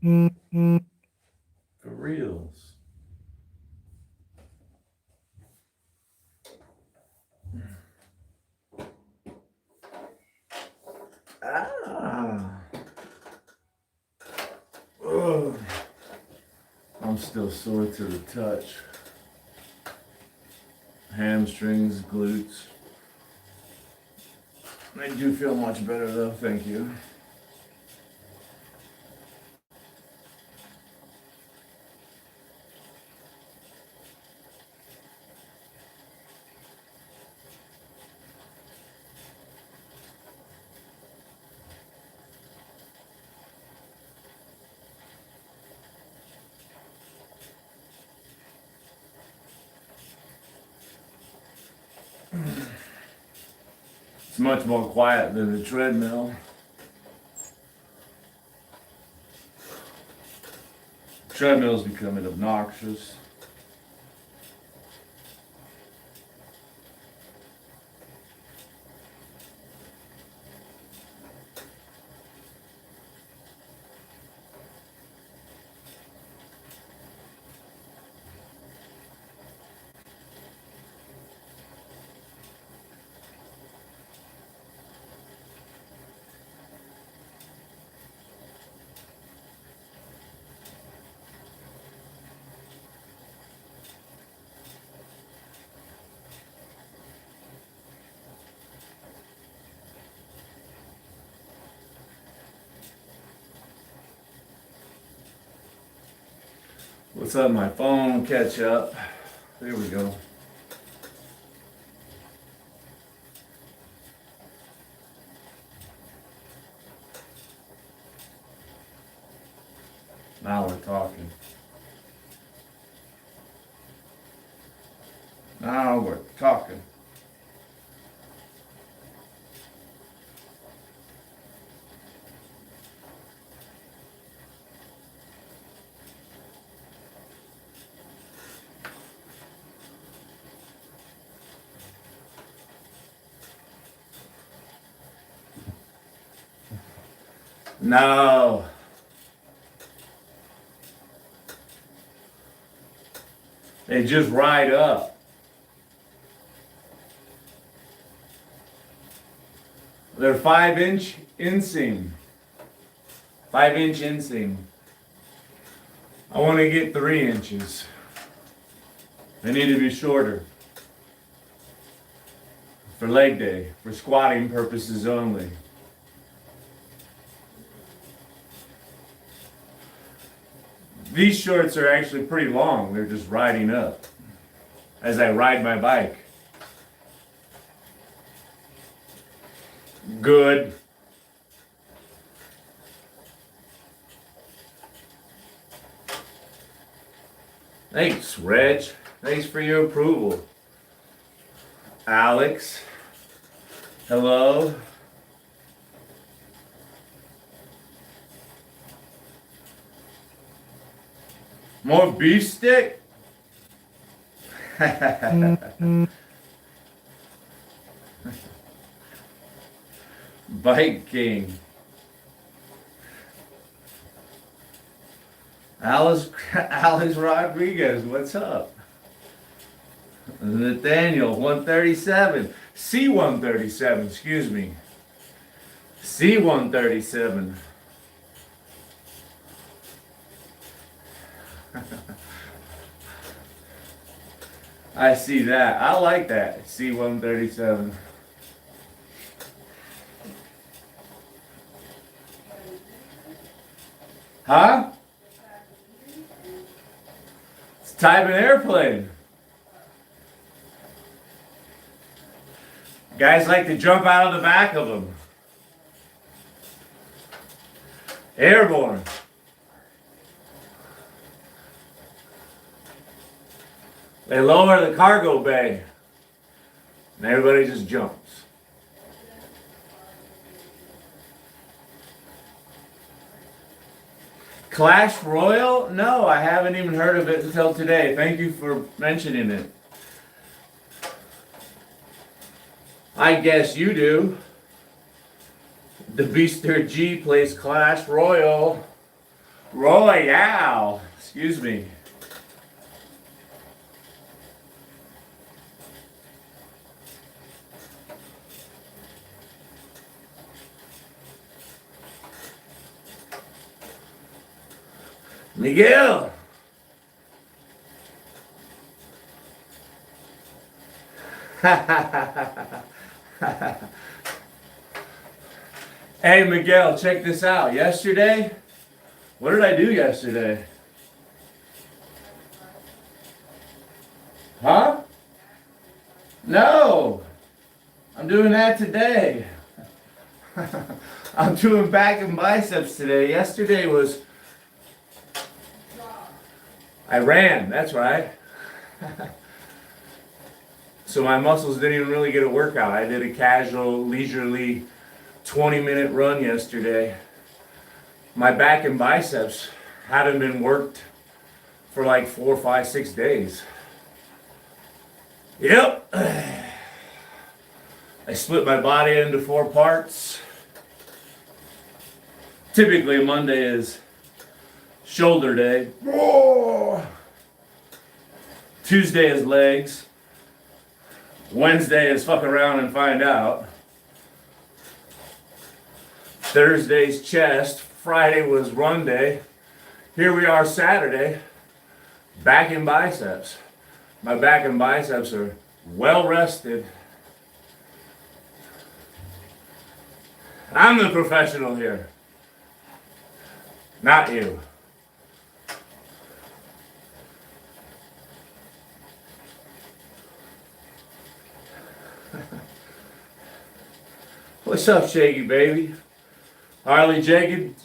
For reals. Ah. Ugh. I'm still sore to the touch. Hamstrings, glutes. I do feel much better though, thank you. It's much more quiet than the treadmill. Treadmill's becoming obnoxious. Let's let my phone catch up. There we go. Now we're talking. Now we're talking. No. They just ride up. They're 5-inch inseam. 5-inch inseam. I want to get 3 inches. They need to be shorter. For leg day, for squatting purposes only. These shorts are actually pretty long. They're just riding up as I ride my bike. Good. Thanks, Reg. Thanks for your approval. Alex. Hello. More beef stick? Bike King. Alex Rodriguez, what's up? Nathaniel, 137. C137, excuse me. C137. I see that. I like that. C137. Huh? It's type an airplane. Guys like to jump out of the back of them. Airborne. They lower the cargo bay and everybody just jumps. Clash Royale? No, I haven't even heard of it until today. Thank you for mentioning it. I guess you do. The Beaster G plays Clash Royale. Royale. Excuse me. Miguel. Hey, Miguel, check this out. Yesterday, what did I do yesterday? Huh? No, I'm doing that today. I'm doing back and biceps today. Yesterday was, I ran, that's right. So my muscles didn't even really get a workout. I did a casual, leisurely 20-minute run yesterday. My back and biceps hadn't been worked for like 4, 5, 6 days. Yep. I split my body into 4 parts. Typically Monday is shoulder day. Tuesday is legs. Wednesday is fuck around and find out. Thursday's chest. Friday was run day. Here we are Saturday. Back and biceps. My back and biceps are well rested. I'm the professional here. Not you. What's up, Shaky baby? Harley Jacob,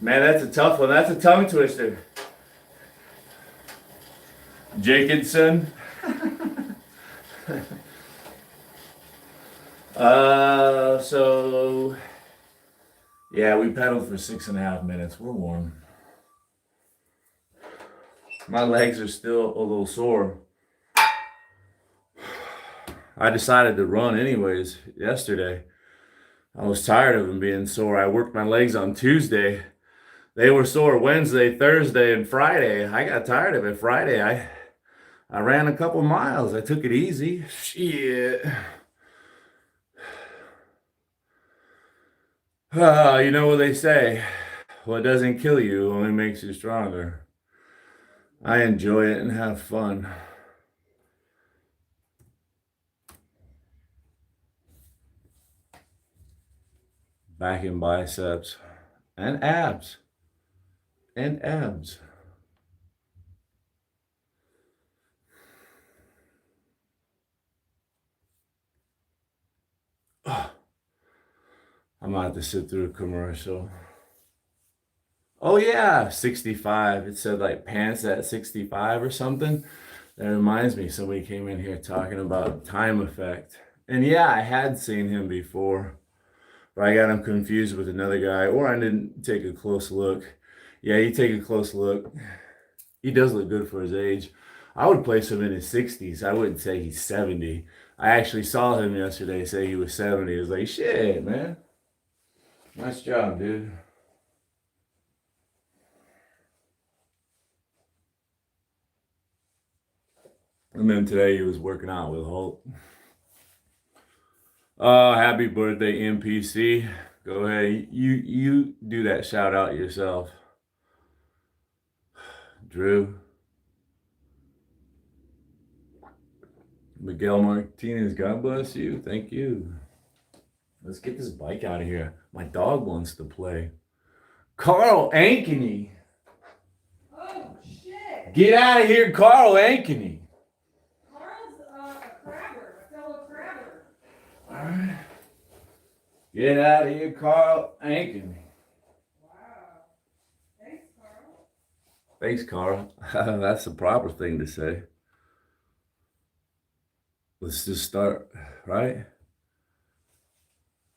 man, that's a tough one. That's a tongue twister. Jacobson. So yeah, we pedaled for 6.5 minutes. We're warm. My legs are still a little sore. I decided to run anyways yesterday. I was tired of them being sore. I worked my legs on Tuesday. They were sore Wednesday, Thursday, and Friday. I got tired of it. Friday, I ran a couple miles. I took it easy. Shit. You know what they say? What doesn't kill you only makes you stronger. I enjoy it and have fun. Back and biceps and abs. And abs. Oh, I'm gonna have to sit through a commercial. Oh yeah, 65. It said like pants at 65 or something. That reminds me, somebody came in here talking about time effect. And yeah, I had seen him before, but I got him confused with another guy, or I didn't take a close look. Yeah, you take a close look. He does look good for his age. I would place him in his 60s. I wouldn't say he's 70. I actually saw him yesterday say he was 70. I was like, shit, man. Nice job, dude. And then today he was working out with Holt. Happy birthday, NPC. Go ahead. You do that shout out yourself. Drew. Miguel Martinez, God bless you. Thank you. Let's get this bike out of here. My dog wants to play. Carl Ankeny. Oh, shit. Get out of here, Carl Ankeny. Carl's a crabber, a fellow crabber. All right. Get out of here, Carl Ankeny. Wow. Thanks, Carl. Thanks, Carl. That's the proper thing to say. Let's just start, right?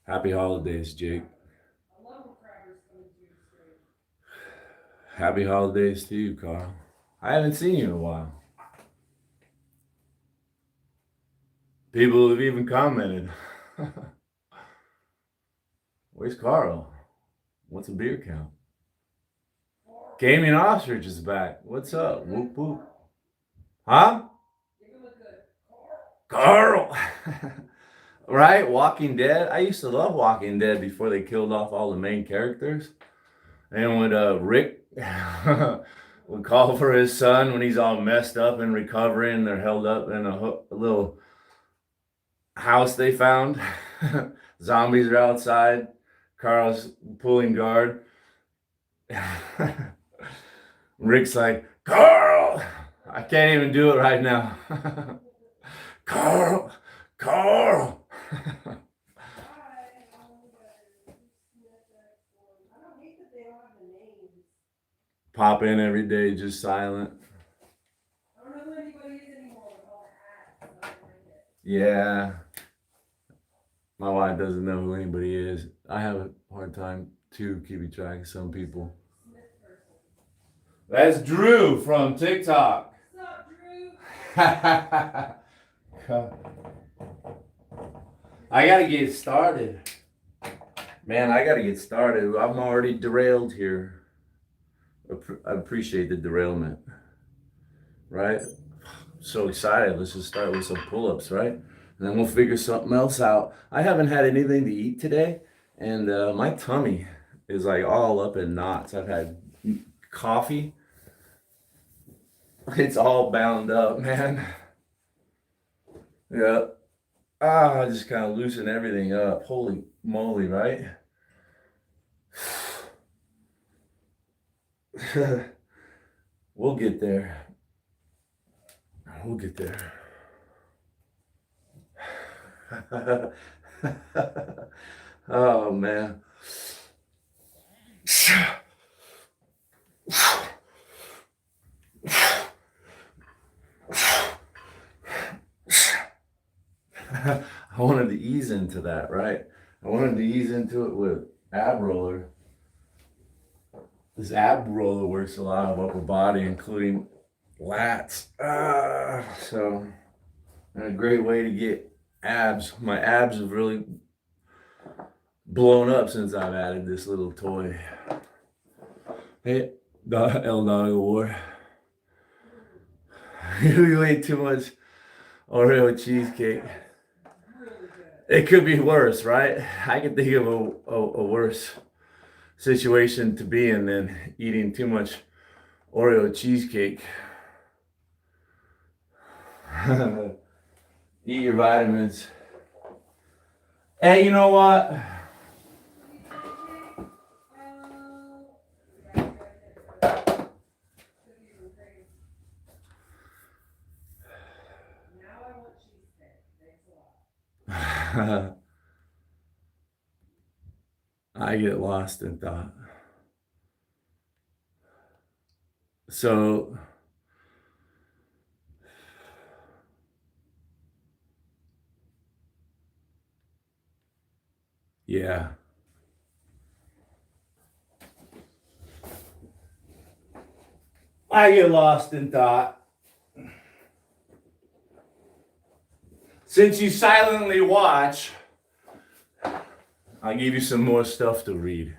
Happy holidays, Jake. I love when crabbers come into your street. Happy holidays to you, Carl. I haven't seen you in a while. People have even commented. Where's Carl? What's a beer count? Gaming Ostrich is back. What's up? Whoop whoop. Huh? Give him a good Carl. Right? Walking Dead. I used to love Walking Dead before they killed off all the main characters. And when Rick would call for his son when he's all messed up and recovering, they're held up in a little house they found. Zombies are outside. Carl's pulling guard. Rick's like, Carl! I can't even do it right now. Carl! Carl! Pop in every day, just silent. I don't know who anybody is anymore with all the hats. I don't like it. Yeah. My wife doesn't know who anybody is. I have a hard time too keeping track of some people. That's Drew from TikTok. What's up, Drew? I gotta get started. Man, I gotta get started. I'm already derailed here. I appreciate the derailment. Right? So excited. Let's just start with some pull-ups, right? And then we'll figure something else out. I haven't had anything to eat today, and my tummy is like all up in knots. I've had coffee. It's all bound up, man. Yeah. I just kind of loosen everything up. Holy moly, right? We'll get there. We'll get there. Oh, man. I wanted to ease into that, right? I wanted to ease into it with ab roller. This ab roller works a lot of upper body, including lats. So a great way to get abs. My abs have really blown up since I've added this little toy. Hey, the El Dog Award. You ate too much Oreo cheesecake. It could be worse, right? I can think of a worse situation to be in than eating too much Oreo cheesecake. Eat your vitamins. Hey, you know what? I get lost in thought. So, yeah. I get lost in thought. Since you silently watch, I'll give you some more stuff to read.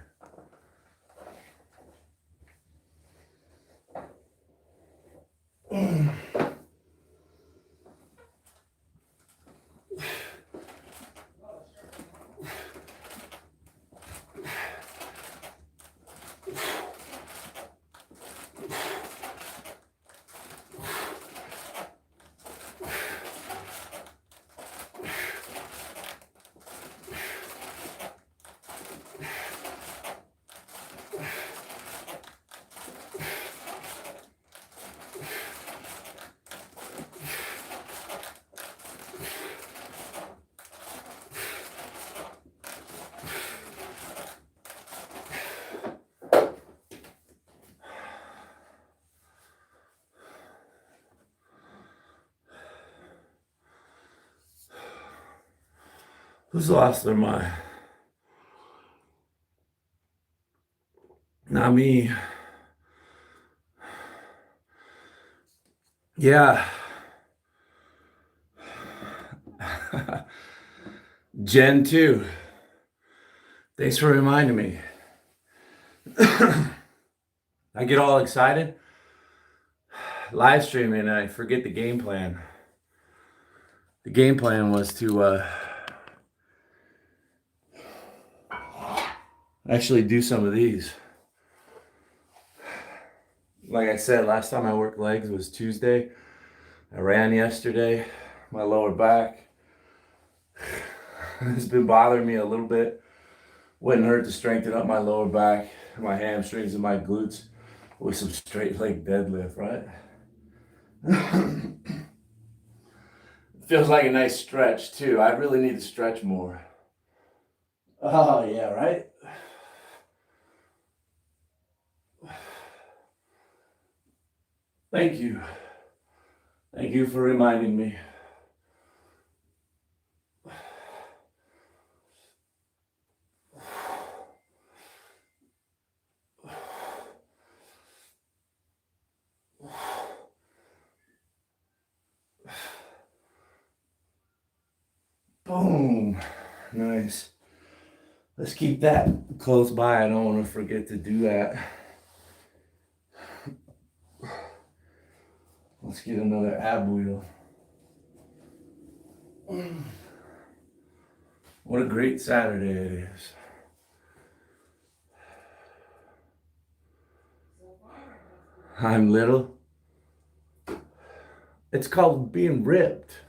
Who's lost their mind? Not me. Yeah. Gen 2. Thanks for reminding me. I get all excited, live streaming, and I forget the game plan. The game plan was to actually do some of these. Like I said, last time I worked legs was Tuesday. I ran yesterday. My lower back has been bothering me a little bit. Wouldn't hurt to strengthen up my lower back, my hamstrings, and my glutes with some straight leg deadlift, right? Feels like a nice stretch too. I really need to stretch more. Oh yeah, right? Thank you. Thank you for reminding me. Boom. Nice. Let's keep that close by. I don't want to forget to do that. Let's get another ab wheel. What a great Saturday it is. I'm little. It's called being ripped.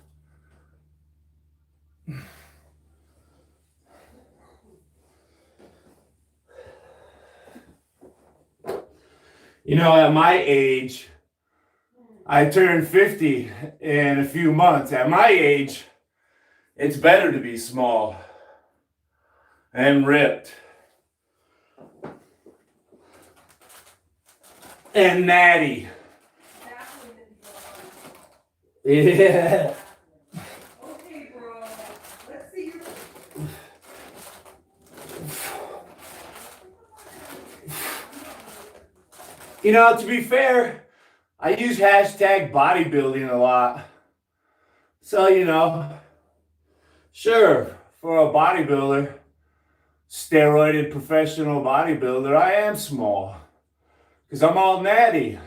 You know, at my age, I turned 50 in a few months. At my age, it's better to be small and ripped and natty. Yeah. Okay, bro. Let's see your. You know, to be fair, I use hashtag bodybuilding a lot. So, you know, sure, for a bodybuilder, steroided professional bodybuilder, I am small. Because I'm all natty.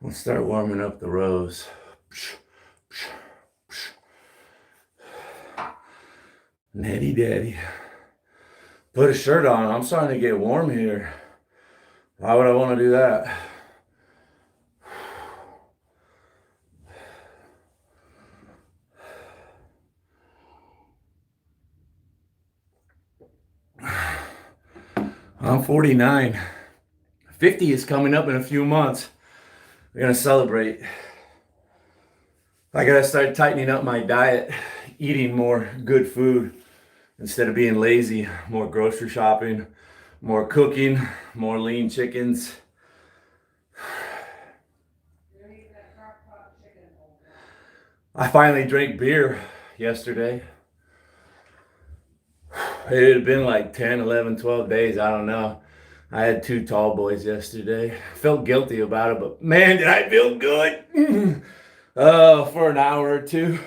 Let's start warming up the rows. Natty daddy. Put a shirt on. I'm starting to get warm here. Why would I want to do that? I'm 49. 50 is coming up in a few months. We're gonna celebrate. I gotta start tightening up my diet, eating more good food instead of being lazy, more grocery shopping, more cooking, more lean chickens. I finally drank beer yesterday. It had been like 10, 11, 12 days, I don't know. I had 2 tall boys yesterday. Felt guilty about it, but man, did I feel good. For an hour or two.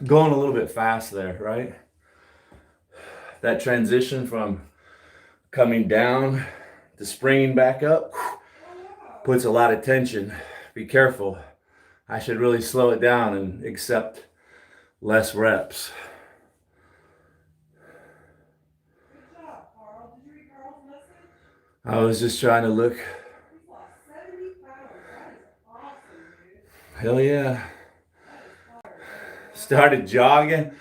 Going a little bit fast there, right? That transition from coming down to springing back up puts a lot of tension. Be careful. I should really slow it down and accept less reps. Good job, Carl. Did you read Carl's message? I was just trying to look. He's lost 70 pounds. That is awesome, dude. Hell yeah. That is fire. Started jogging,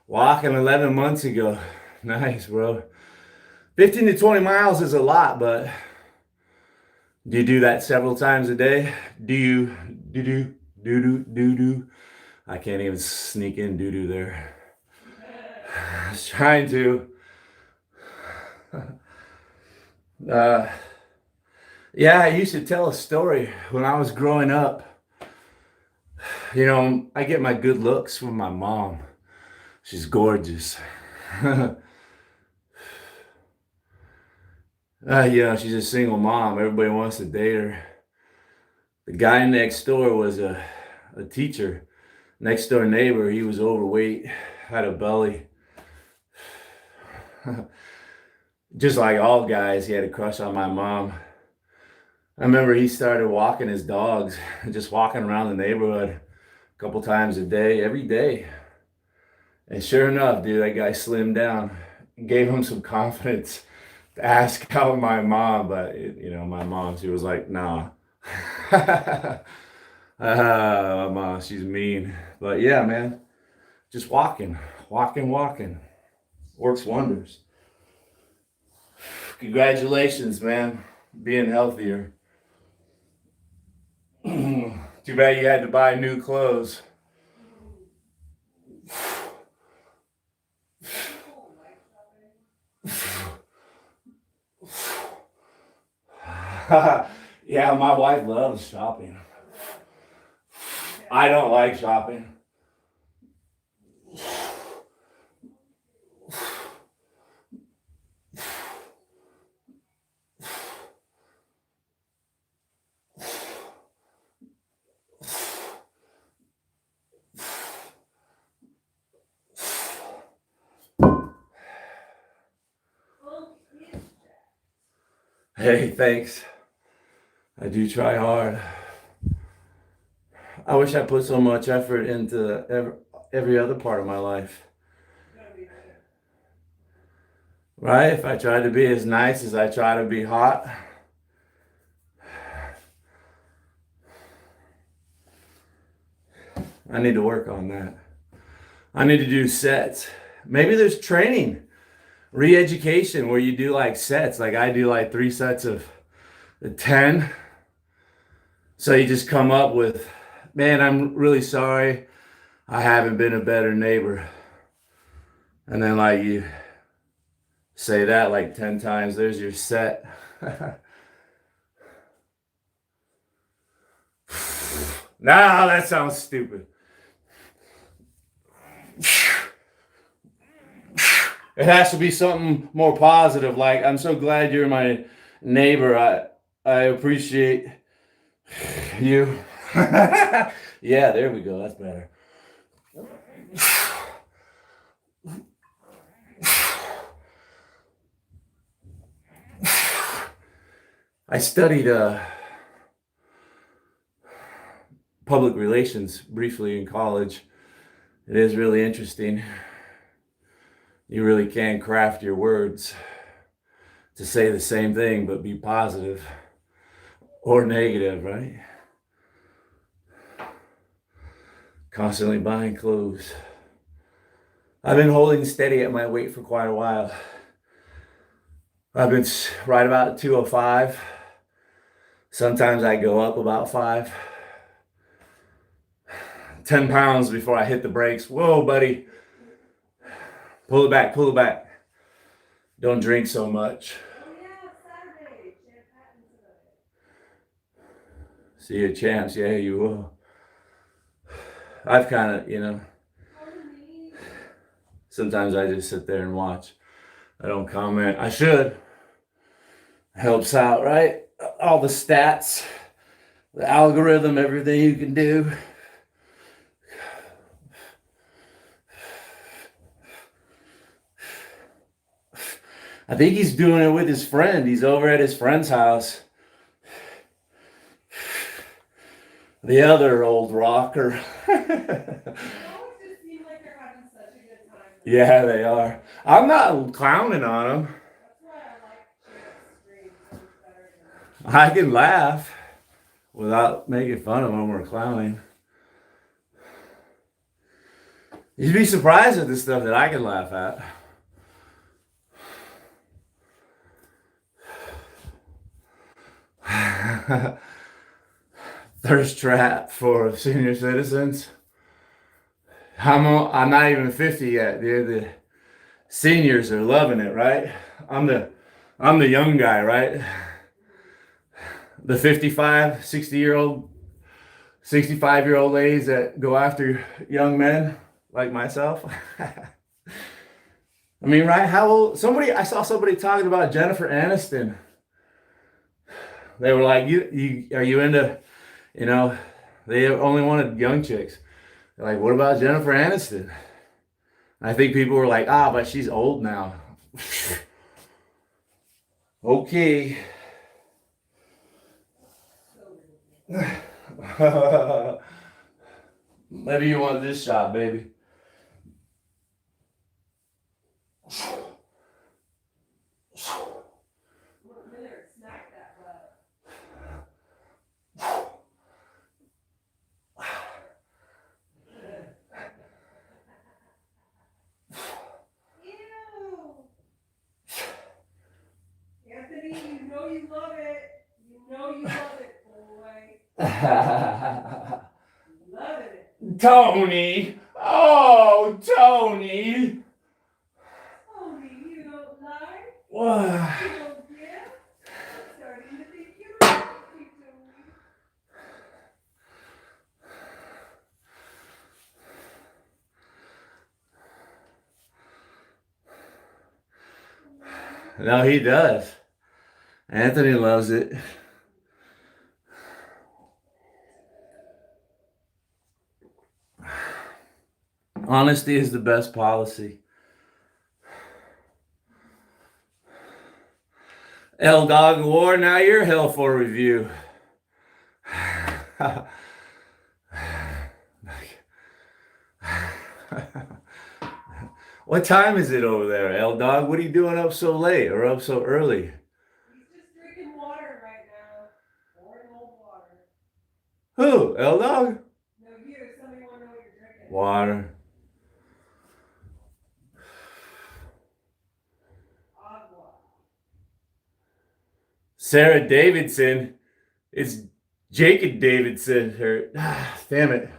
walking 11 months ago. Nice, bro. 15 to 20 miles is a lot, but do you do that several times a day? Do you do? I can't even sneak in doo there. I was trying to. Yeah, I used to tell a story when I was growing up. You know, I get my good looks from my mom. She's gorgeous. You know, she's a single mom. Everybody wants to date her. The guy next door was a teacher. Next door neighbor, he was overweight, had a belly. Just like all guys, he had a crush on my mom. I remember he started walking his dogs, just walking around the neighborhood a couple times a day, every day. And sure enough, dude, that guy slimmed down. Gave him some confidence to ask out my mom, but you know, my mom, she was like, nah. My mom, she's mean. But yeah, man, just walking, walking. Works wonders. Congratulations, man, being healthier. Too bad you had to buy new clothes. Yeah, my wife loves shopping. I don't like shopping. Hey, thanks. I do try hard. I wish I put so much effort into every other part of my life. Right? If I tried to be as nice as I try to be hot. I need to work on that. I need to do sets. Maybe there's training, re-education where you do like sets. Like I do like 3 sets of 10. So you just come up with, man, I'm really sorry. I haven't been a better neighbor. And then like you say that like 10 times, there's your set. Nah, that sounds stupid. It has to be something more positive. Like, I'm so glad you're my neighbor. I appreciate you. Yeah, there we go. That's better. I studied public relations briefly in college. It is really interesting. You really can craft your words to say the same thing but be positive or negative, right? Constantly buying clothes. I've been holding steady at my weight for quite a while. I've been right about 205. Sometimes I go up about 5. 10 pounds before I hit the brakes. Whoa, buddy. Pull it back, pull it back. Don't drink so much. Oh yeah, Saturday, Champ Patton's tonight. See your champs, yeah, you will. I've kind of, sometimes I just sit there and watch. I don't comment. I should. Helps out, right? All the stats, the algorithm, everything you can do. I think he's doing it with his friend. He's over at his friend's house. The other old rocker. They always just seem like they're having such a good time. Yeah, they are. I'm not clowning on them. That's why I like Champ's stream so much better than I can laugh without making fun of them or clowning. You'd be surprised at the stuff that I can laugh at. Thirst trap for senior citizens. I'm not even 50 yet, dude. The seniors are loving it, right? I'm the young guy, right? The 55, 60-year-old, 65-year-old ladies that go after young men like myself. I mean, right? How old? I saw somebody talking about Jennifer Aniston. They were like, are you into, you know, they only wanted young chicks. They're like, what about Jennifer Aniston? I think people were like, but she's old now. Okay. Maybe you want this shot, baby. You know you love it. You know you love it, boy. Loving it. Tony! Oh, Tony! Tony, you don't lie. What? You don't give. I'm starting to think you're right, Tony. No, he does. Anthony loves it. Honesty is the best policy. L Dog War, now you're hell for review. What time is it over there, L Dog? What are you doing up so late or up so early? He's just drinking water right now. Boring old water. Who? L Dog? No, you. Somebody want to know what you're drinking. Water. Agua. Sarah Davidson. It's Jacob Davidson. Damn it.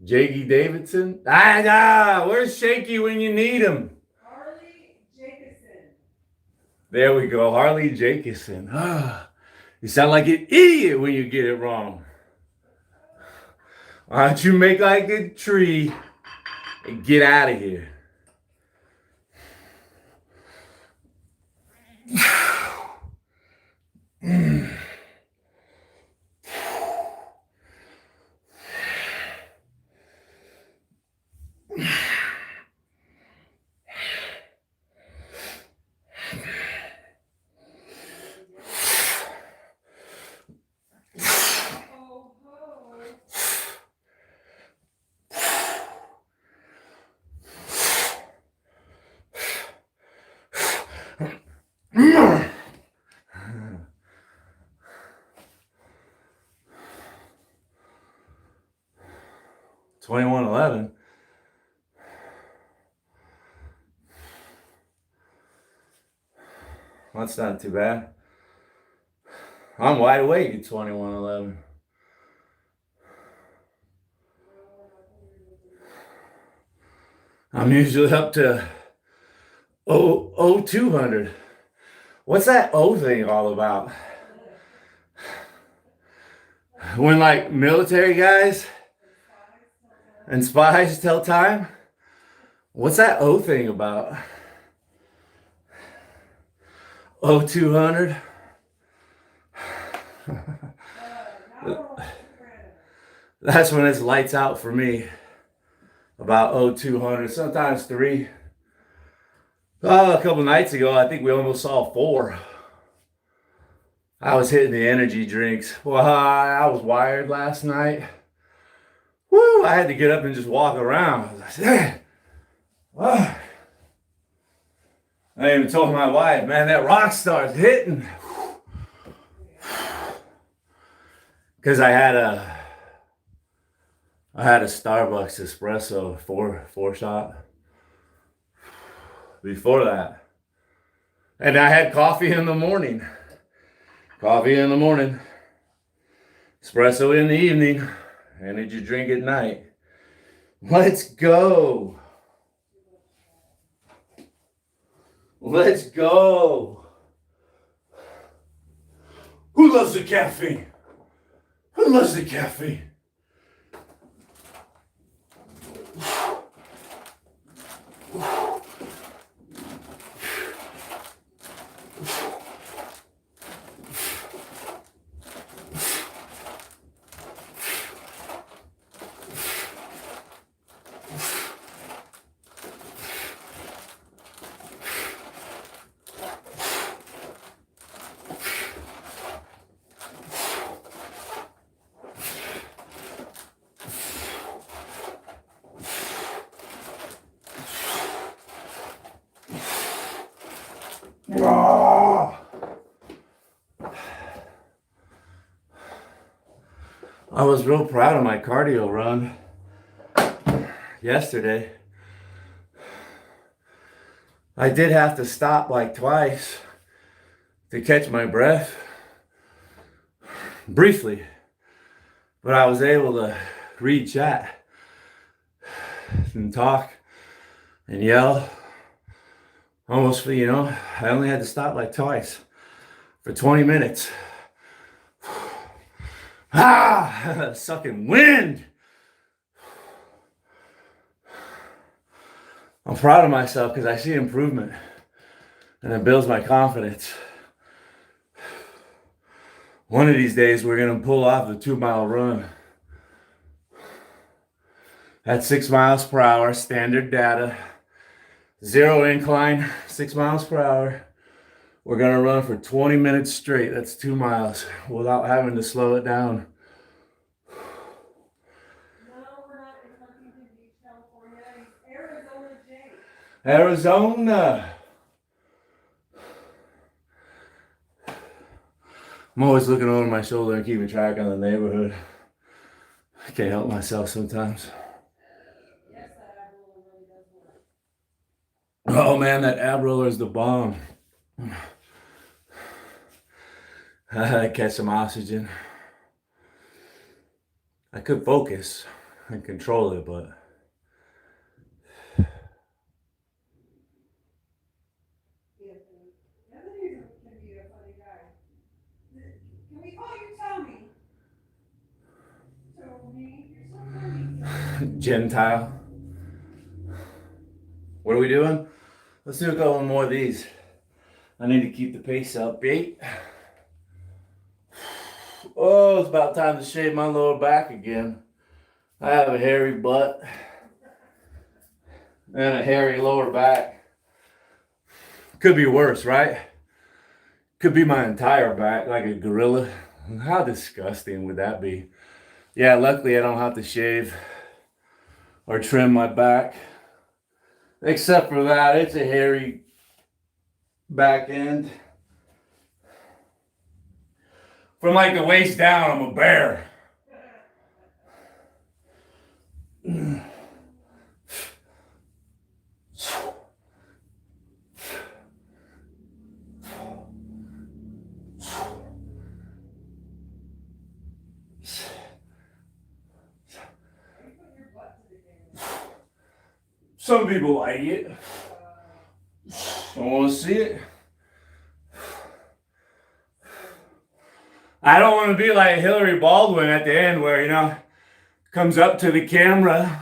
Jakey Davidson? Where's Shaky when you need him? Harley Jacobson. There we go, Harley Jacobson. You sound like an idiot when you get it wrong. Why don't you make like a tree and get out of here? Oh, 2111. That's not too bad. I'm wide awake at 2111. I'm usually up to 200. What's that O thing all about? When like military guys and spies tell time? What's that O thing about? 200? That's when it's lights out for me. About 200, sometimes 3. A couple nights ago, I think we almost saw 4. I was hitting the energy drinks. Well, I was wired last night. Woo! I had to get up and just walk around. I said, oh. I even told my wife, man, that rock star's hitting. Because I had a Starbucks espresso, four shot before that. And I had coffee in the morning. Coffee in the morning, espresso in the evening, energy drink at night. Let's go. Let's go. Who loves the caffeine? Who loves the caffeine? I was real proud of my cardio run yesterday. I did have to stop like twice to catch my breath briefly, but I was able to read chat and talk and yell almost, I only had to stop like twice for 20 minutes. Sucking wind. I'm proud of myself because I see improvement and it builds my confidence. One of these days we're going to pull off the 2-mile run at 6 miles per hour, standard data, 0 incline, 6 miles per hour. We're going to run for 20 minutes straight. That's 2 miles without having to slow it down. Arizona. I'm always looking over my shoulder and keeping track on the neighborhood. I can't help myself sometimes. Yes, that ab roller really does work. Oh man, that ab roller is the bomb. I catch some oxygen. I could focus and control it, but Can be a funny guy. Can we call you Tony? Tony, you're so funny. Gentile. What are we doing? Let's do a couple more of these. I need to keep the pace up. 8. Oh, it's about time to shave my lower back again. I have a hairy butt and a hairy lower back. Could be worse, right? Could be my entire back like a gorilla. How disgusting would that be? Yeah, luckily I don't have to shave or trim my back. Except for that, it's a hairy back end. From like the waist down, I'm a bear. Some people like it. Don't want to see it. I don't want to be like Hillary Baldwin at the end where, comes up to the camera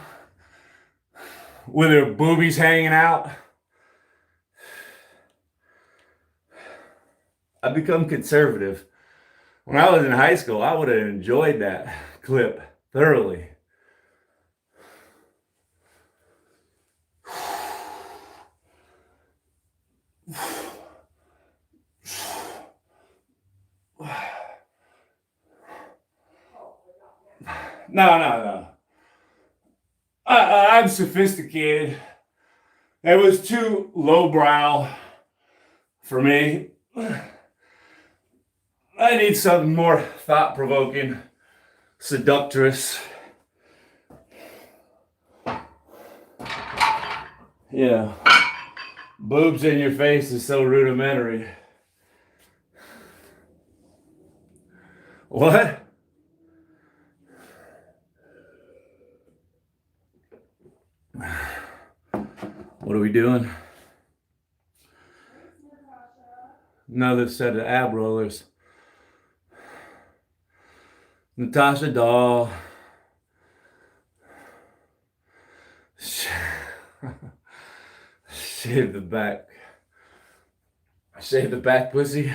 with her boobies hanging out. I've become conservative. When I was in high school, I would have enjoyed that clip thoroughly. No. I'm sophisticated. It was too lowbrow for me. I need something more thought-provoking, seductress. Boobs in your face is so rudimentary. What? What are we doing? Another set of ab rollers. Natasha Doll. Shave the back. Shave the back, pussy.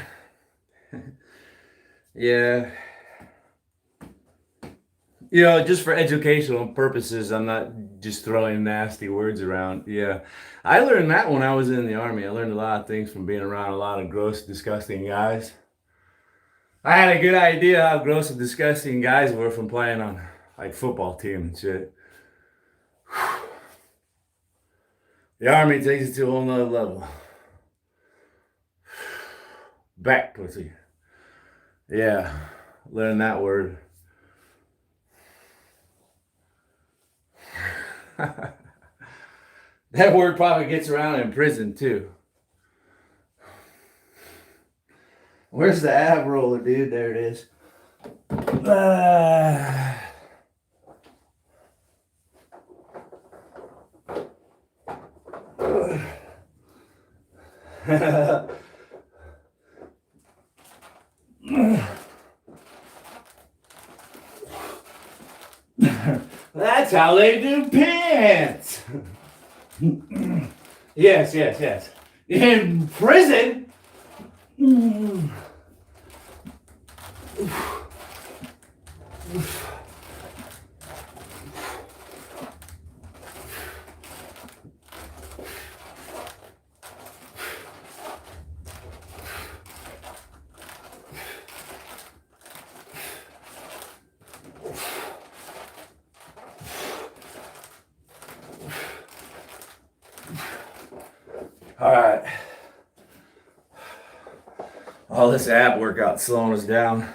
Yeah. You know, just for educational purposes, I'm not just throwing nasty words around. Yeah. I learned that when I was in the army. I learned a lot of things from being around a lot of gross, disgusting guys. I had a good idea how gross and disgusting guys were from playing on like football team and shit. The army takes it to a whole nother level. Back pussy. Yeah. Learn that word. That word probably gets around in prison too. Where's the ab roller, dude? There it is. That's how they do pants. Yes, yes, yes. In prison. All right. All this ab workout slowing us down.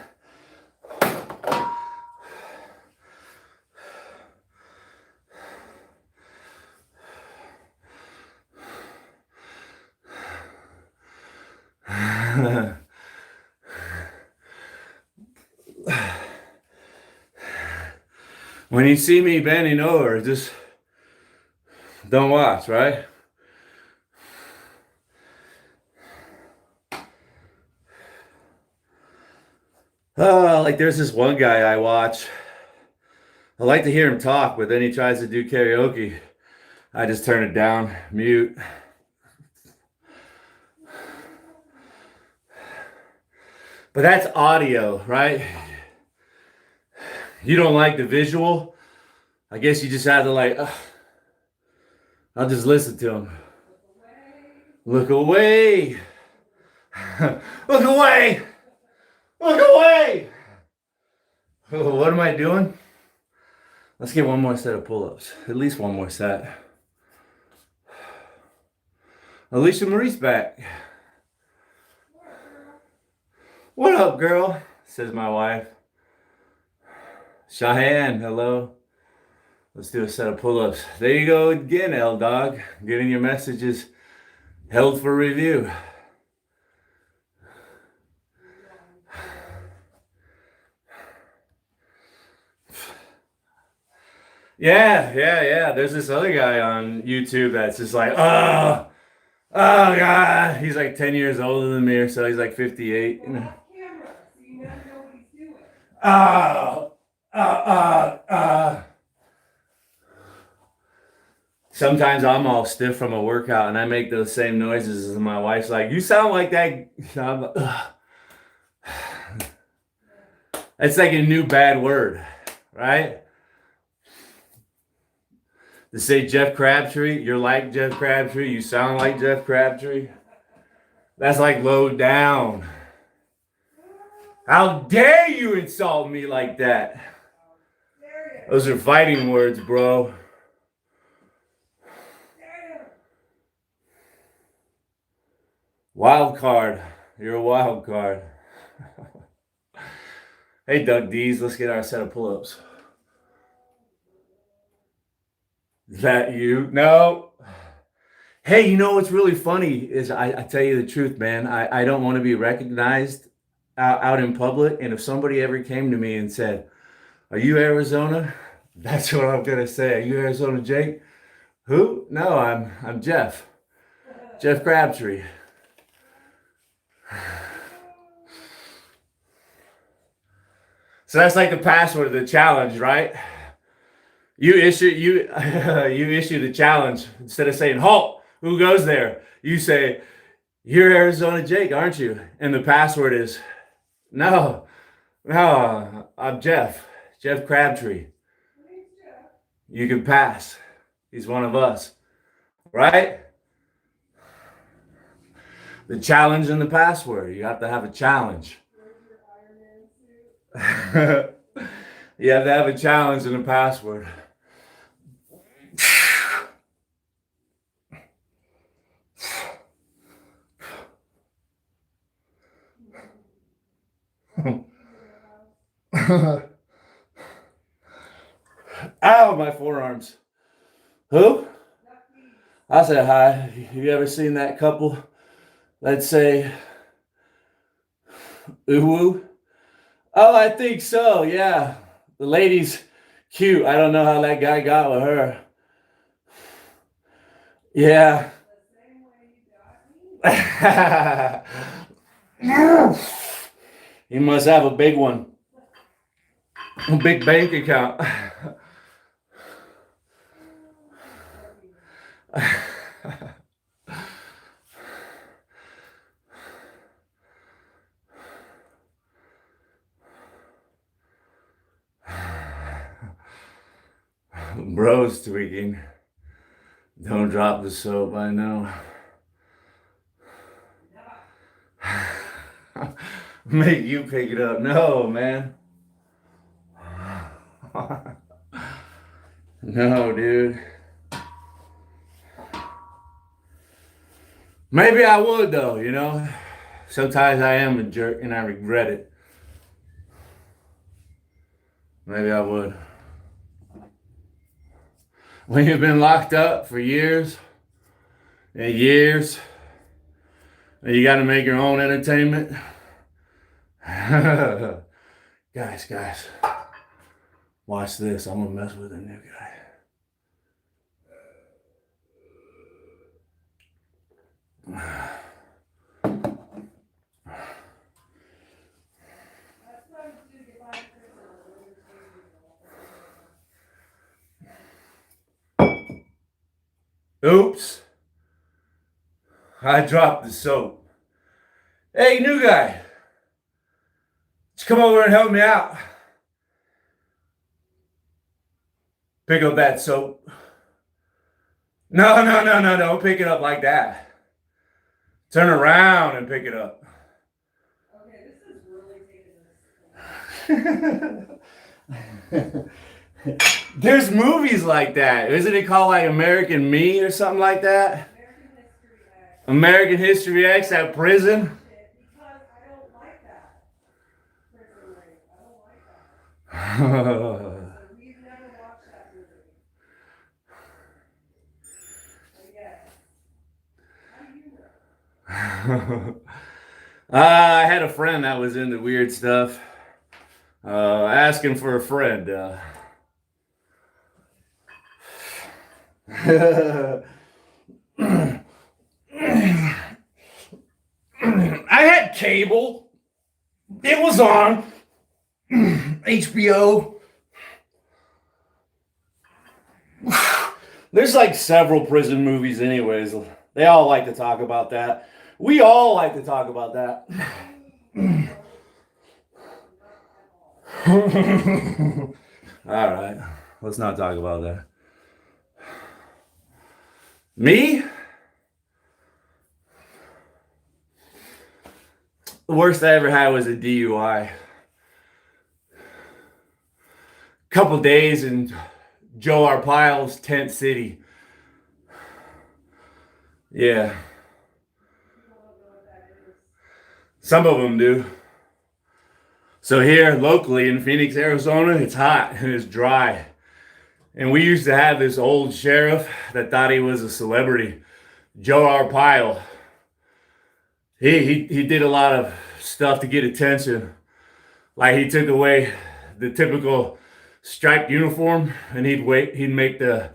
When you see me bending over, just don't watch, right? Like there's this one guy I watch. I like to hear him talk, but then he tries to do karaoke. I just turn it down, mute. But that's audio, right? You don't like the visual? I guess you just have to like, I'll just listen to him. Look away. Look away. Look away. Oh, what am I doing? Let's get one more set of pull-ups. At least one more set. Alicia Marie's back. What up, girl? Says my wife. Cheyenne, hello. Let's do a set of pull-ups. There you go again, L-Dog. Getting your messages held for review. Yeah. There's this other guy on YouTube that's just like, oh God. He's like 10 years older than me, or so he's like 58. You know. Sometimes I'm all stiff from a workout and I make those same noises, and my wife's like, you sound like that. I'm like, it's like a new bad word, right? To say Jeff Crabtree, you're like Jeff Crabtree, you sound like Jeff Crabtree. That's like low down. How dare you insult me like that? Those are fighting words, bro. Wild card. You're a wild card. Hey, Doug D's, let's get our set of pull-ups. Is that you? No. Hey, you know what's really funny is I tell you the truth, man. I don't want to be recognized out in public, and if somebody ever came to me and said, "Are you Arizona?" That's what I'm gonna say. Are you Arizona Jake? Who? No, I'm Jeff. Jeff Crabtree. So that's like the password of the challenge, right? You issue you issue the challenge instead of saying halt. Who goes there? You say you're Arizona Jake, aren't you? And the password is no, no. I'm Jeff. Jeff Crabtree. You can pass. He's one of us, right? The challenge and the password. You have to have a challenge. You have to have a challenge and a password. Ow, my forearms. Who? I said hi. Have you ever seen that couple? Let's say, Uwu? Oh, I think so, yeah. The lady's cute. I don't know how that guy got with her. Yeah. He must have a big one. A big bank account. Bro's tweaking. Don't drop the soap, I know. Make you pick it up. No, man. No, dude. Maybe I would, though, you know? Sometimes I am a jerk and I regret it. Maybe I would. When you've been locked up for years and years, and you got to make your own entertainment. Guys, watch this. I'm going to mess with a new guy. Oops. I dropped the soap. Hey, new guy. Just come over and help me out. Pick up that soap. No. Don't pick it up like that. Turn around and pick it up. Okay, this is really taking this. There's movies like that. Isn't it called like American Me or something like that? American History X at prison? Because I don't like that. Prison rape. I don't like that. We've never watched that movie. But yes. How do you know? I had a friend that was into weird stuff. Asking for a friend. I had cable. It was on HBO. There's like several prison movies anyways. They all like to talk about that. We all like to talk about that. All right. Let's not talk about that. Me? The worst I ever had was a DUI. Couple days in Joe Arpaio's tent city. Yeah. Some of them do. So here locally in Phoenix, Arizona, it's hot and it's dry. And we used to have this old sheriff that thought he was a celebrity, Joe Arpaio. He did a lot of stuff to get attention. Like he took away the typical striped uniform, and he'd make the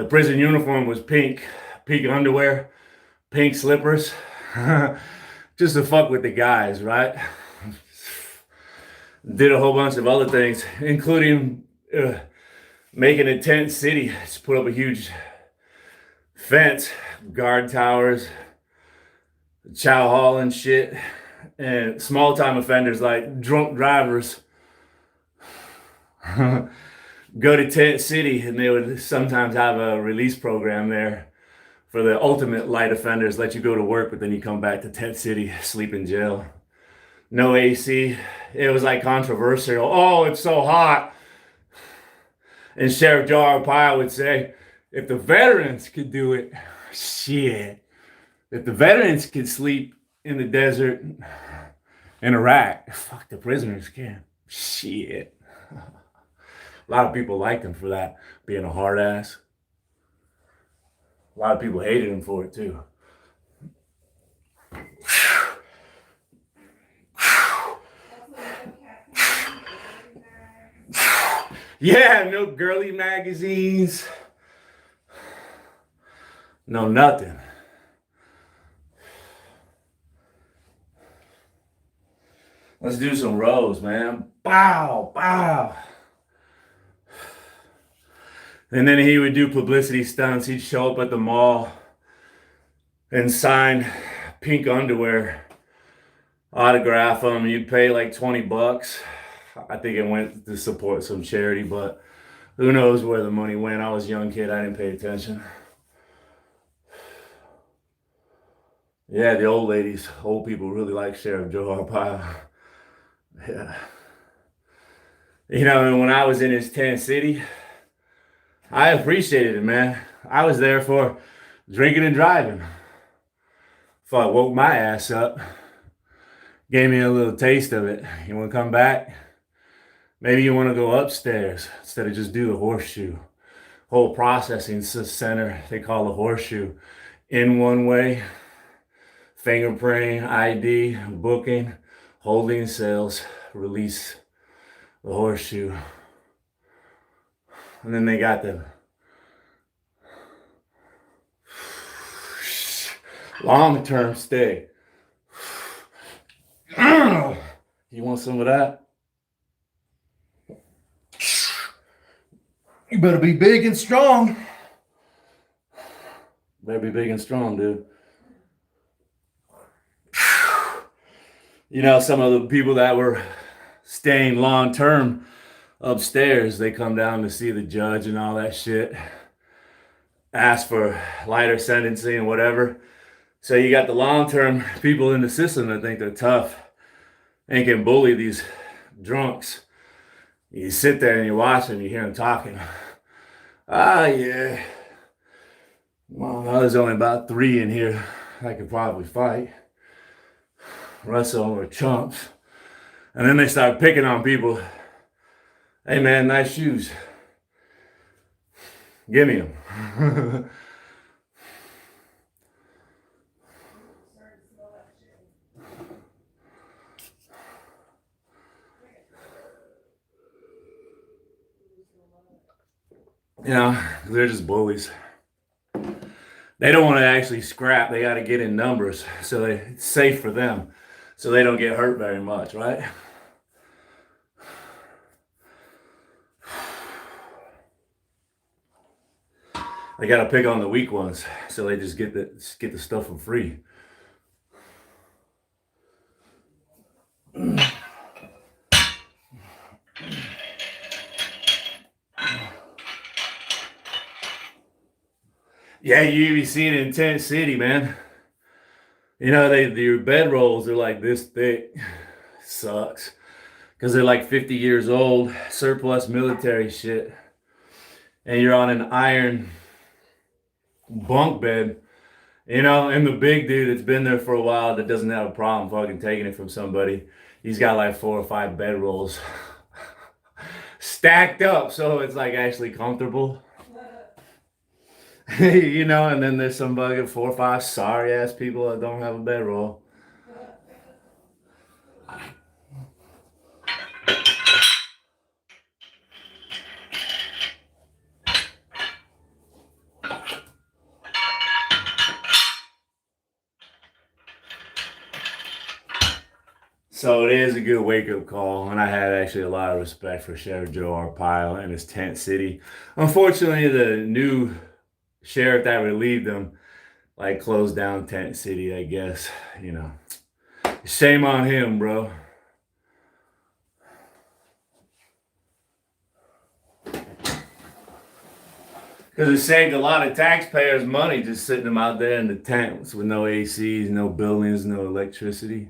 prison uniform was pink underwear, pink slippers, just to fuck with the guys, right? Did a whole bunch of other things, including making a tent city. Just put up a huge fence, guard towers, chow hall and shit, and small time offenders like drunk drivers go to tent city, and they would sometimes have a release program there for the ultimate light offenders. Let you go to work, but then you come back to tent city, sleep in jail. No AC. It was like controversial. Oh, it's so hot. And Sheriff Joe Arpaio would say, if the veterans could do it, shit. If the veterans could sleep in the desert in Iraq, fuck, the prisoners can. Shit. A lot of people liked him for that, being a hard ass. A lot of people hated him for it too. Yeah, no girly magazines. No nothing. Let's do some rows, man. Bow, bow. And then he would do publicity stunts. He'd show up at the mall and sign pink underwear, autograph them. You'd pay like $20. I think it went to support some charity, but who knows where the money went. I was a young kid. I didn't pay attention. Yeah, the old people really like Sheriff Joe Arpaio. Yeah. You know, and when I was in his tent city, I appreciated it, man. I was there for drinking and driving. Fuck, woke my ass up. Gave me a little taste of it. You want to come back? Maybe you want to go upstairs instead of just do the horseshoe. Whole processing center they call the horseshoe. In one way, fingerprinting, ID, booking, holding sales, release the horseshoe. And then they got the long-term stay. You want some of that? You better be big and strong. Better be big and strong, dude. You know, some of the people that were staying long-term upstairs, they come down to see the judge and all that shit. Ask for lighter sentencing and whatever. So you got the long-term people in the system that think they're tough and can bully these drunks. You sit there and you watch them, you hear them talking. Ah, yeah. Well, there's only about 3 in here I could probably fight. Rest of them are chumps. And then they start picking on people. Hey man, nice shoes. Give me them. You know, they're just bullies. They don't want to actually scrap. They got to get in numbers so it's safe for them. So they don't get hurt very much, right? They got to pick on the weak ones, so they just get the stuff for free. Yeah, you even see it in Tent City, man. You know, your bedrolls are like this thick. Sucks. Because they're like 50 years old, surplus military shit. And you're on an iron bunk bed, you know, and the big dude that's been there for a while that doesn't have a problem fucking taking it from somebody, he's got like 4 or 5 bedrolls stacked up, so it's like actually comfortable. You know, and then there's some fucking 4 or 5 sorry ass people that don't have a bedroll. So it is a good wake-up call, and I had actually a lot of respect for Sheriff Joe Arpaio and his tent city. Unfortunately, the new sheriff that relieved him like closed down tent city, I guess. You know, shame on him, bro. Because it saved a lot of taxpayers' money just sitting them out there in the tents with no ACs, no buildings, no electricity.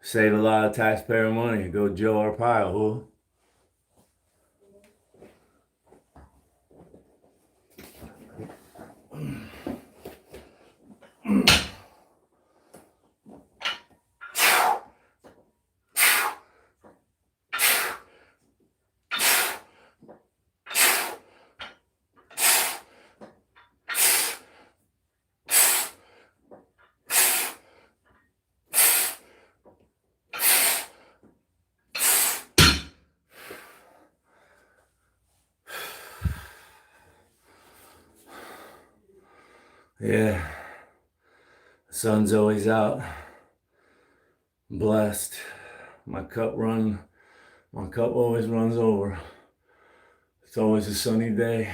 Save a lot of taxpayer money. Go Joe Arpaio, who? Yeah, the sun's always out. I'm blessed. My cup always runs over. It's always a sunny day.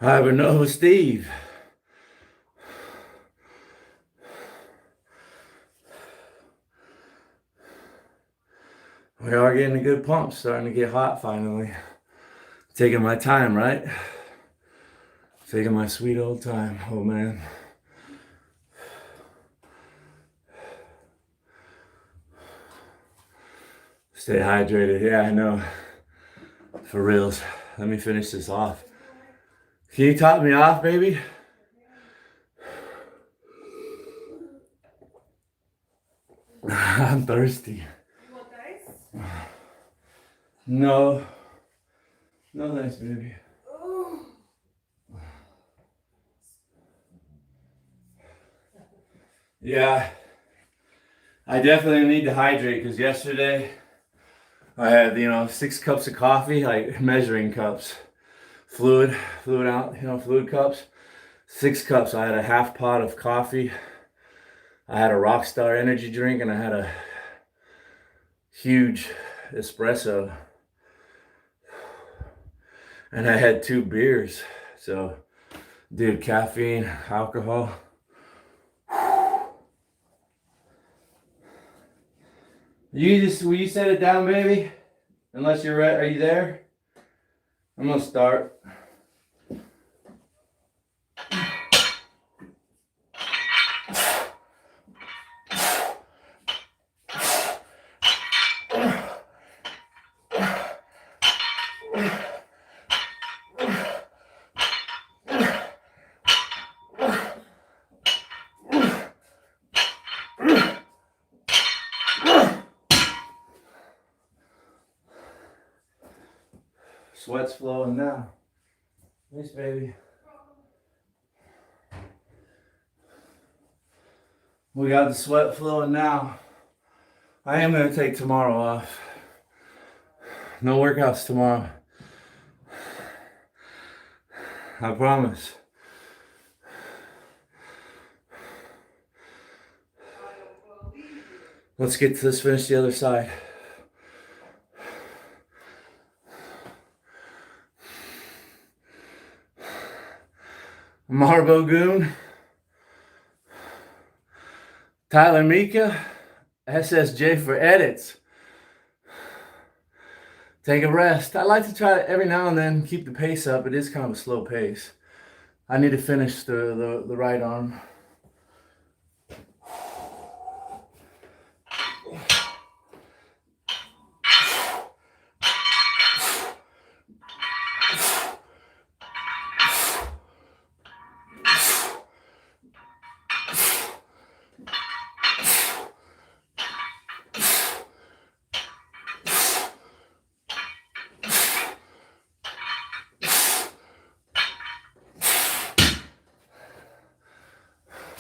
Hi, Renova Steve. We are getting a good pump, starting to get hot finally. Taking my time, right? Taking my sweet old time. Oh man. Stay hydrated. Yeah, I know. For reals. Let me finish this off. Can you top me off, baby? I'm thirsty. You want ice? No. No thanks, baby. Ooh. Yeah. I definitely need to hydrate because yesterday I had, 6 cups of coffee, like measuring cups. Fluid out, fluid cups. 6 cups. I had a half pot of coffee. I had a Rockstar energy drink, and I had a huge espresso. And I had 2 beers. So, dude, caffeine, alcohol. Will you set it down, baby? Unless you're ready. Are you there? I'm gonna start. Sweat's flowing now. Thanks, baby. We got the sweat flowing now. I am going to take tomorrow off. No workouts tomorrow. I promise. Let's finish the other side. Marbo Goon, Tyler Mika, SSJ for edits. Take a rest. I like to try every now and then keep the pace up. It is kind of a slow pace. I need to finish the right arm.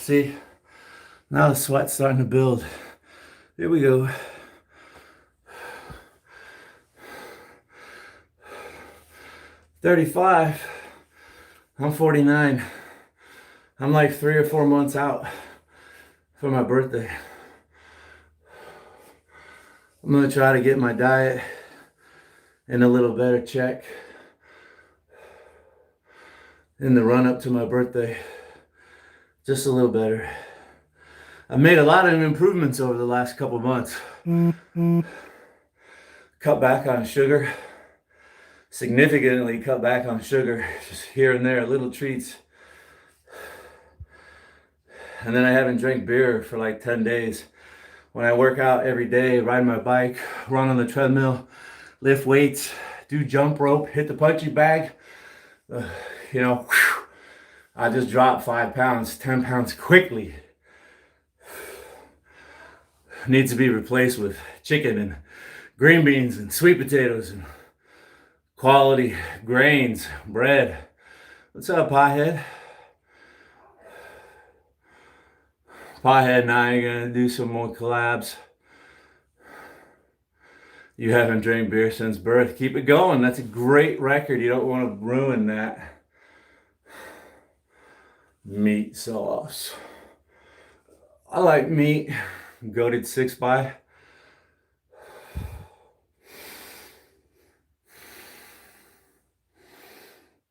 See, now the sweat's starting to build. Here we go. 35. I'm 49. I'm like 3 or 4 months out for my birthday. I'm gonna try to get my diet in a little better check in the run up to my birthday. Just a little better. I've made a lot of improvements over the last couple months. Cut back on sugar. Significantly cut back on sugar. Just here and there, little treats. And then I haven't drank beer for like 10 days. When I work out every day, ride my bike, run on the treadmill, lift weights, do jump rope, hit the punching bag, you know, I just drop 5 pounds, 10 pounds quickly. Needs to be replaced with chicken and green beans and sweet potatoes and quality grains, bread. What's up, Pothead? Pothead and I are gonna do some more collabs. You haven't drank beer since birth. Keep it going. That's a great record. You don't want to ruin that. Meat sauce. I like meat. Goated 6x.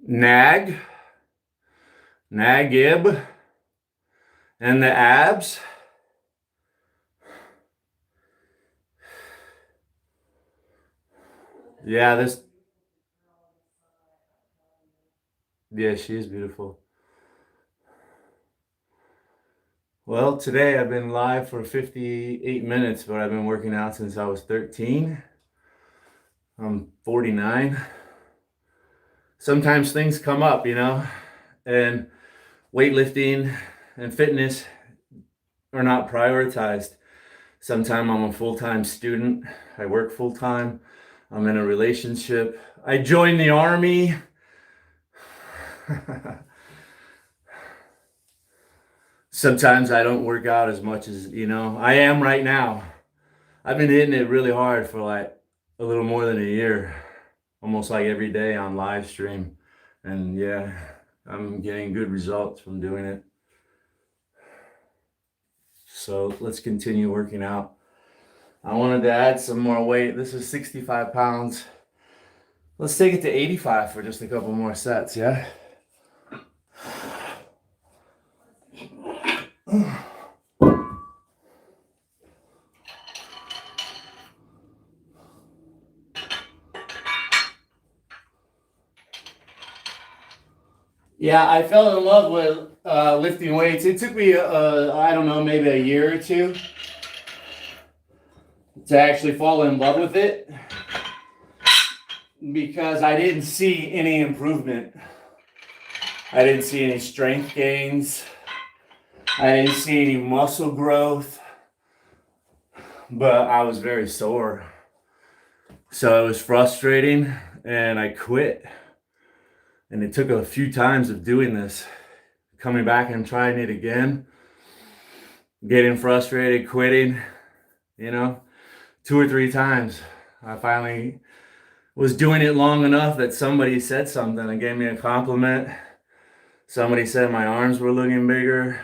Nag. Nagib. And the abs. Yeah, yeah, she is beautiful. Well, today I've been live for 58 minutes, but I've been working out since I was 13. I'm 49. Sometimes things come up, you know, and weightlifting and fitness are not prioritized. Sometimes I'm a full-time student. I work full-time. I'm in a relationship. I joined the army. Sometimes I don't work out as much as, you know, I am right now. I've been hitting it really hard for like a little more than a year, almost like every day on live stream. And yeah, I'm getting good results from doing it. So let's continue working out. I wanted to add some more weight. This is 65 pounds. Let's take it to 85 for just a couple more sets, yeah? Yeah, I fell in love with lifting weights. It took me, I don't know, maybe a year or two to actually fall in love with it because I didn't see any improvement. I didn't see any strength gains. I didn't see any muscle growth, but I was very sore. So it was frustrating and I quit. And it took a few times of doing this, coming back and trying it again, getting frustrated, quitting, you know, 2 or 3 times. I finally was doing it long enough that somebody said something and gave me a compliment. Somebody said my arms were looking bigger.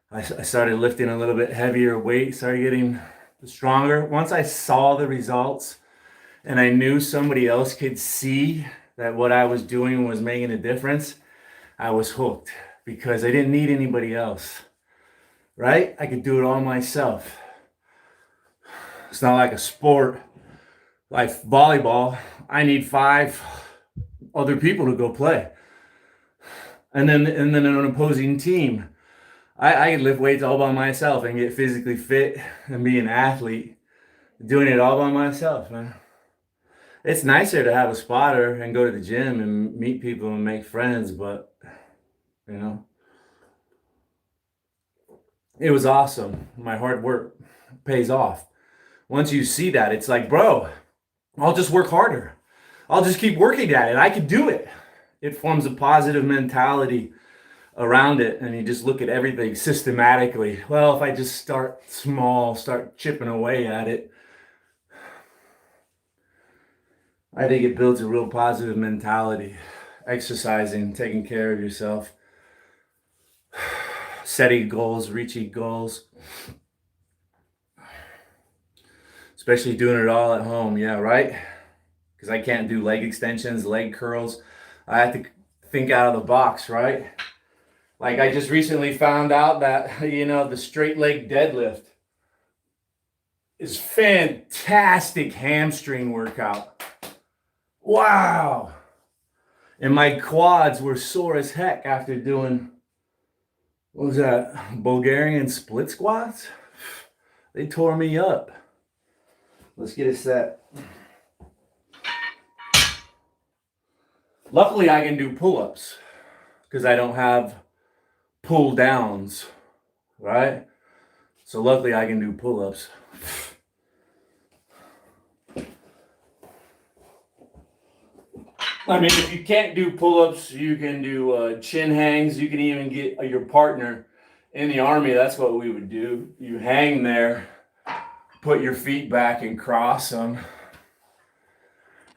I started lifting a little bit heavier weight, started getting stronger. Once I saw the results and I knew somebody else could see that what I was doing was making a difference, I was hooked because I didn't need anybody else, right? I could do it all myself. It's not like a sport like volleyball. I need 5 other people to go play. And then an opposing team. I can lift weights all by myself and get physically fit and be an athlete. Doing it all by myself, man. It's nicer to have a spotter and go to the gym and meet people and make friends, but, you know, it was awesome. My hard work pays off. Once you see that, it's like, bro, I'll just work harder. I'll just keep working at it. I can do it. It forms a positive mentality around it, and you just look at everything systematically. Well, if I just start small, start chipping away at it, I think it builds a real positive mentality. Exercising, taking care of yourself, setting goals, reaching goals, especially doing it all at home. Yeah, right? Because I can't do leg extensions, leg curls. I have to think out of the box, right? Like I just recently found out that, the straight leg deadlift is fantastic hamstring workout. Wow. And my quads were sore as heck after doing, what was that, Bulgarian split squats? They tore me up. Let's get a set. Luckily, I can do pull-ups because I don't have pull downs, right? So luckily I can do pull-ups. I mean, if you can't do pull-ups, you can do chin hangs. You can even get your partner in the army. That's what we would do. You hang there, put your feet back and cross them.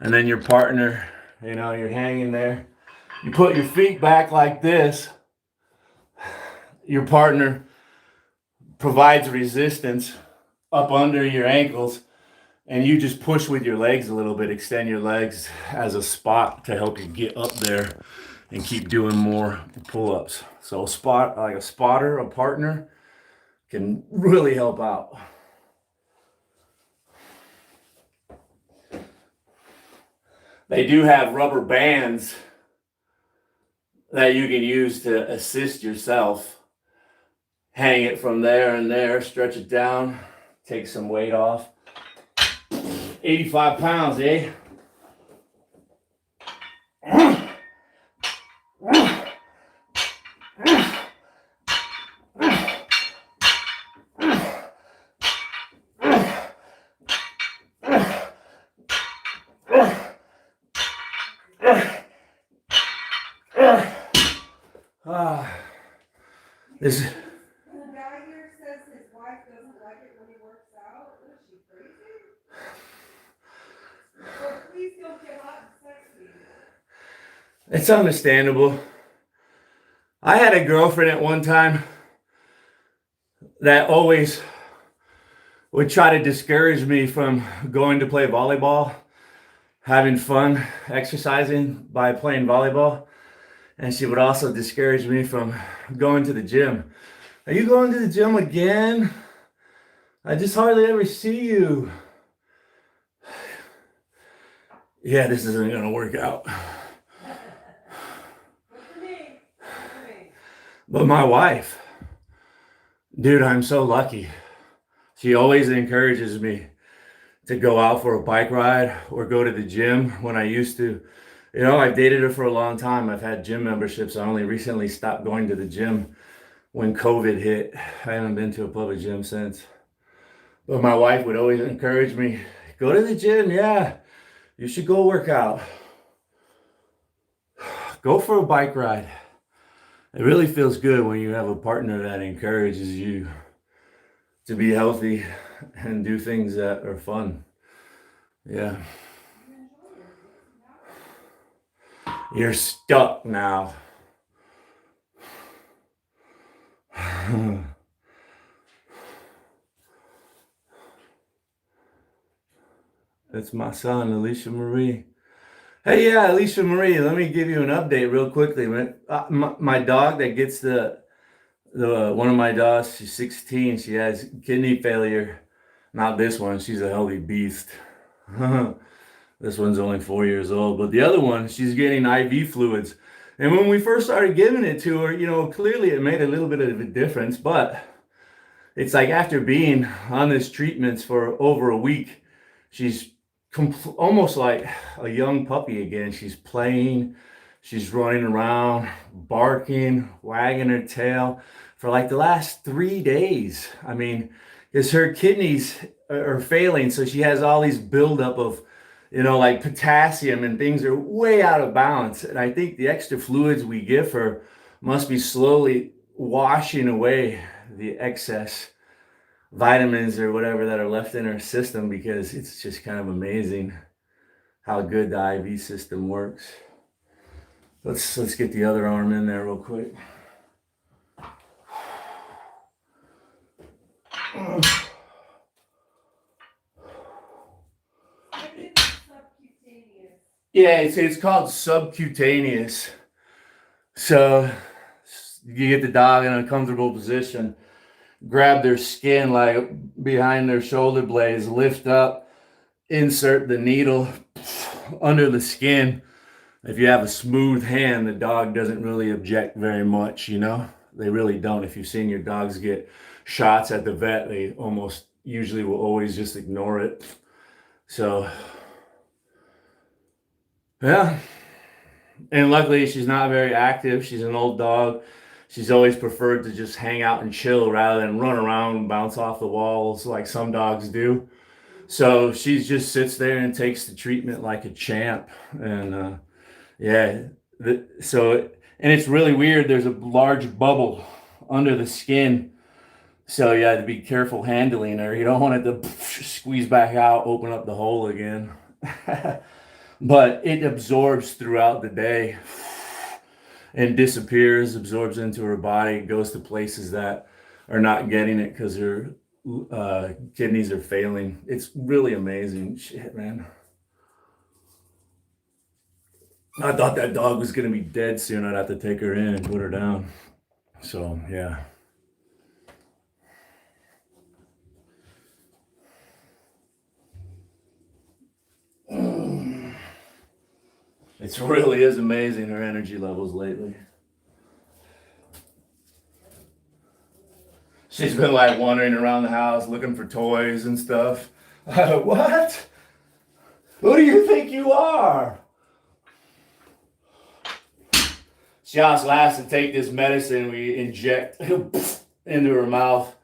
And then your partner, you're hanging there. You put your feet back like this. Your partner provides resistance up under your ankles, and you just push with your legs a little bit, extend your legs as a spot to help you get up there and keep doing more pull-ups. So like a spotter, a partner, can really help out. They do have rubber bands that you can use to assist yourself. Hang it from there and there, stretch it down, take some weight off. 85 pounds, eh? This. The guy here says his wife doesn't like it when he works out. Is she crazy? So please don't get hot and sexy. It's understandable. I had a girlfriend at one time that always would try to discourage me from going to play volleyball, having fun, exercising by playing volleyball. And she would also discourage me from going to the gym. Are you going to the gym again? I just hardly ever see you. Yeah, this isn't going to work out. But my wife, dude, I'm so lucky. She always encourages me to go out for a bike ride or go to the gym when I used to. I've dated her for a long time. I've had gym memberships. I only recently stopped going to the gym when COVID hit. I haven't been to a public gym since. But my wife would always encourage me, go to the gym. Yeah, you should go work out. Go for a bike ride. It really feels good when you have a partner that encourages you to be healthy and do things that are fun. Yeah. You're stuck now. That's my son, Alicia Marie. Hey, yeah, Alicia Marie, let me give you an update real quickly. My dog that gets one of my dogs, she's 16, she has kidney failure. Not this one, she's a healthy beast. This one's only 4 years old, but the other one, she's getting IV fluids. And when we first started giving it to her, clearly it made a little bit of a difference, but it's like after being on this treatments for over a week, she's almost like a young puppy again. She's playing, she's running around, barking, wagging her tail for like the last 3 days. I mean, because her kidneys are failing, so she has all these buildup of like potassium, and things are way out of balance. And I think the extra fluids we give her must be slowly washing away the excess vitamins or whatever that are left in her system, because it's just kind of amazing how good the IV system works. Let's get the other arm in there real quick. Yeah, it's called subcutaneous. So you get the dog in a comfortable position, grab their skin like behind their shoulder blades, lift up, insert the needle under the skin. If you have a smooth hand, the dog doesn't really object very much, you know? They really don't. If you've seen your dogs get shots at the vet, they almost usually will always just ignore it. So, yeah. And luckily, she's not very active. She's an old dog. She's always preferred to just hang out and chill rather than run around and bounce off the walls like some dogs do. So she just sits there and takes the treatment like a champ. And yeah, and it's really weird. There's a large bubble under the skin. So you have to be careful handling her. You don't want it to squeeze back out, open up the hole again. But it absorbs throughout the day and disappears, absorbs into her body, goes to places that are not getting it because her kidneys are failing. It's really amazing. Shit, man. I thought that dog was going to be dead soon. I'd have to take her in and put her down. So, yeah. It really is amazing, her energy levels lately. She's been like wandering around the house looking for toys and stuff. What? Who do you think you are? She also has to take this medicine we inject into her mouth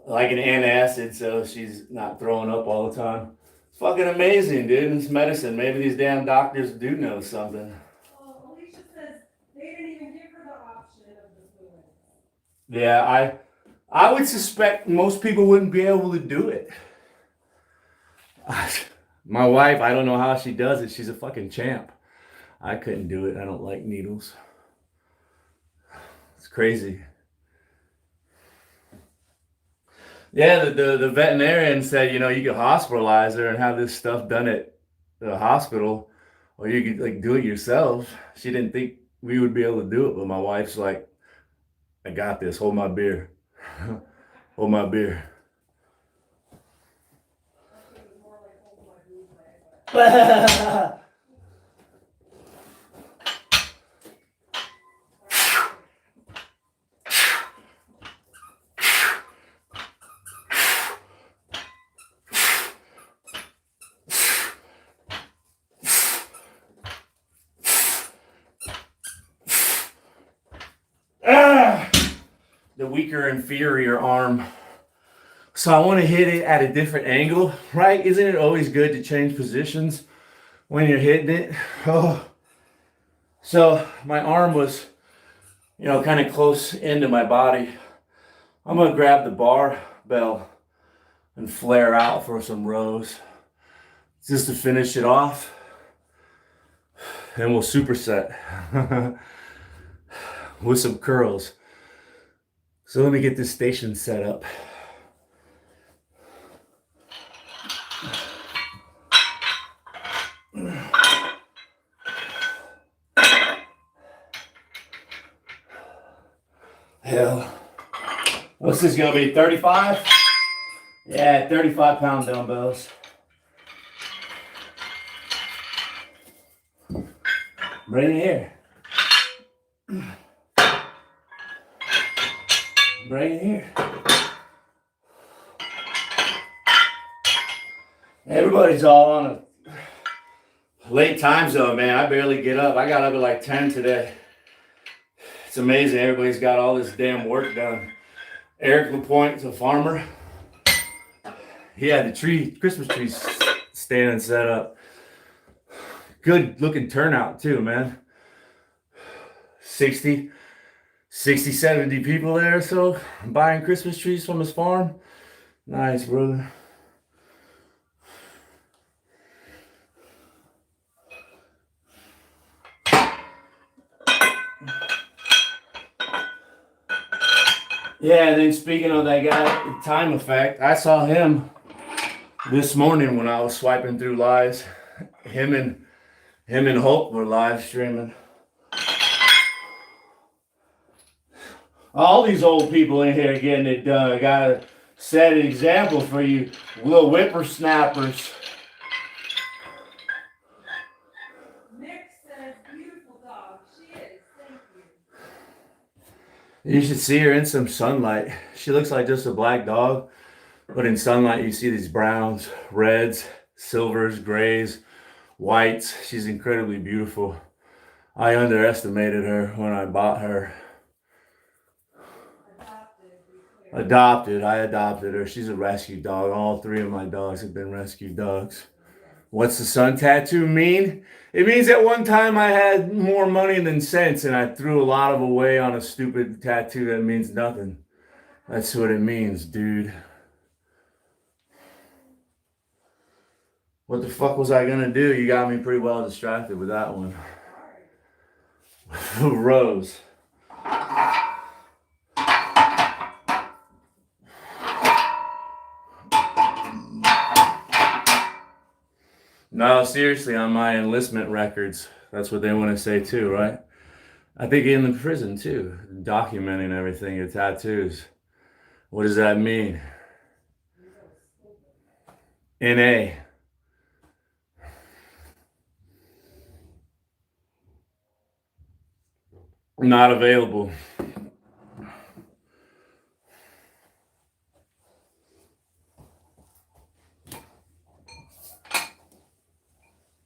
like an antacid so she's not throwing up all the time. It's fucking amazing, dude. This medicine. Maybe these damn doctors do know something. Well, Alicia says they didn't even give her the option of the fluid. Yeah, I would suspect most people wouldn't be able to do it. My wife, I don't know how she does it. She's a fucking champ. I couldn't do it. I don't like needles. It's crazy. Yeah, the veterinarian said, you know, you could hospitalize her and have this stuff done at the hospital, or you could like do it yourself. She didn't think we would be able to do it, but my wife's like, I got this. Hold my beer. Hold my beer. It was more like hold my boobs. The weaker, inferior arm. So I want to hit it at a different angle, right? Isn't it always good to change positions when you're hitting it? Oh. So my arm was, you know, kind of close into my body. I'm going to grab the barbell and flare out for some rows just to finish it off. And we'll superset with some curls. So let me get this station set up. Hell. What's this gonna be, 35? Yeah, 35-pound dumbbells. Bring it here. Bring it here. Everybody's all on a late time zone, man. I barely get up. I got up at like 10 today. It's amazing. Everybody's got all this damn work done. Eric LaPointe's a farmer. He had the Christmas tree stand set up. Good looking turnout too, man. 60 60, 70 people there, so buying Christmas trees from his farm. Nice, brother. Yeah, and then speaking of that guy, Time Effect, I saw him this morning when I was swiping through lives. Him and Hulk were live streaming. All these old people in here getting it done. I gotta set an example for you little whippersnappers. Nick says, beautiful dog. She is. Thank you. You should see her in some sunlight. She looks like just a black dog, but in sunlight you see these browns, reds, silvers, grays, whites. She's incredibly beautiful. I underestimated her when I bought her. I adopted her. She's a rescue dog. All three of my dogs have been rescue dogs. What's the sun tattoo mean? It means at one time I had more money than sense and I threw a lot of away on a stupid tattoo that means nothing. That's what it means, dude. What the fuck was I gonna do? You got me pretty well distracted with that one. Rose. No, seriously, on my enlistment records, that's what they want to say too, right? I think in the prison too, documenting everything, your tattoos. What does that mean? NA. Not available.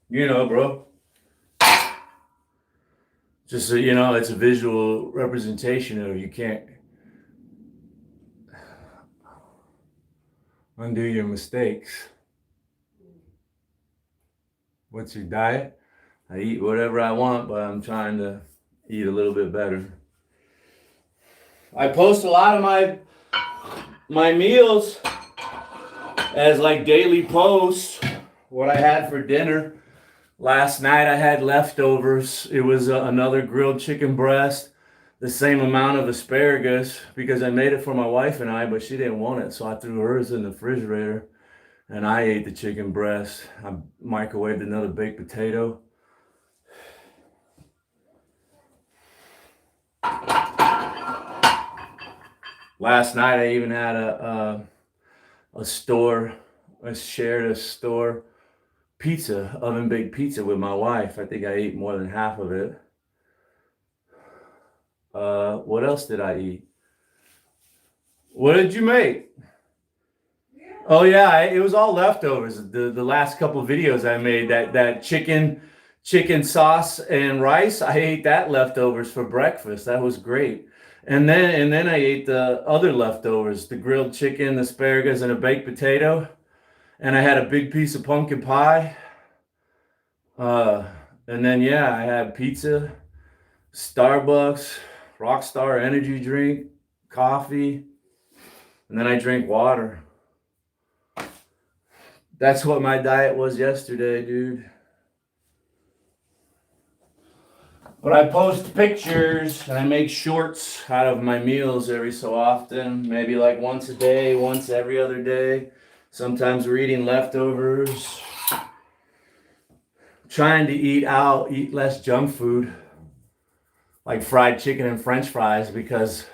You know, bro. Just so you know, it's a visual representation of you can't undo your mistakes. What's your diet? I eat whatever I want, but I'm trying to eat a little bit better. I post a lot of my meals as like daily posts. What I had for dinner. Last night I had leftovers. It was another grilled chicken breast, the same amount of asparagus because I made it for my wife and I, but she didn't want it. So I threw hers in the refrigerator and I ate the chicken breast. I microwaved another baked potato. Last night I even had a store, I shared a store pizza, oven baked pizza with my wife. I think I ate more than half of it. What else did I eat? What did you make? Oh yeah, it was all leftovers. The last couple of videos I made, that chicken sauce and rice, I ate that leftovers for breakfast. That was great. And then I ate the other leftovers, the grilled chicken, asparagus, and a baked potato. And I had a big piece of pumpkin pie. And then yeah, I had pizza, Starbucks, Rockstar energy drink, coffee, and then I drank water. That's what my diet was yesterday, dude. But I post pictures and I make shorts out of my meals every so often, maybe like once a day, once every other day. Sometimes we're eating leftovers. Trying to eat out, eat less junk food, like fried chicken and French fries, because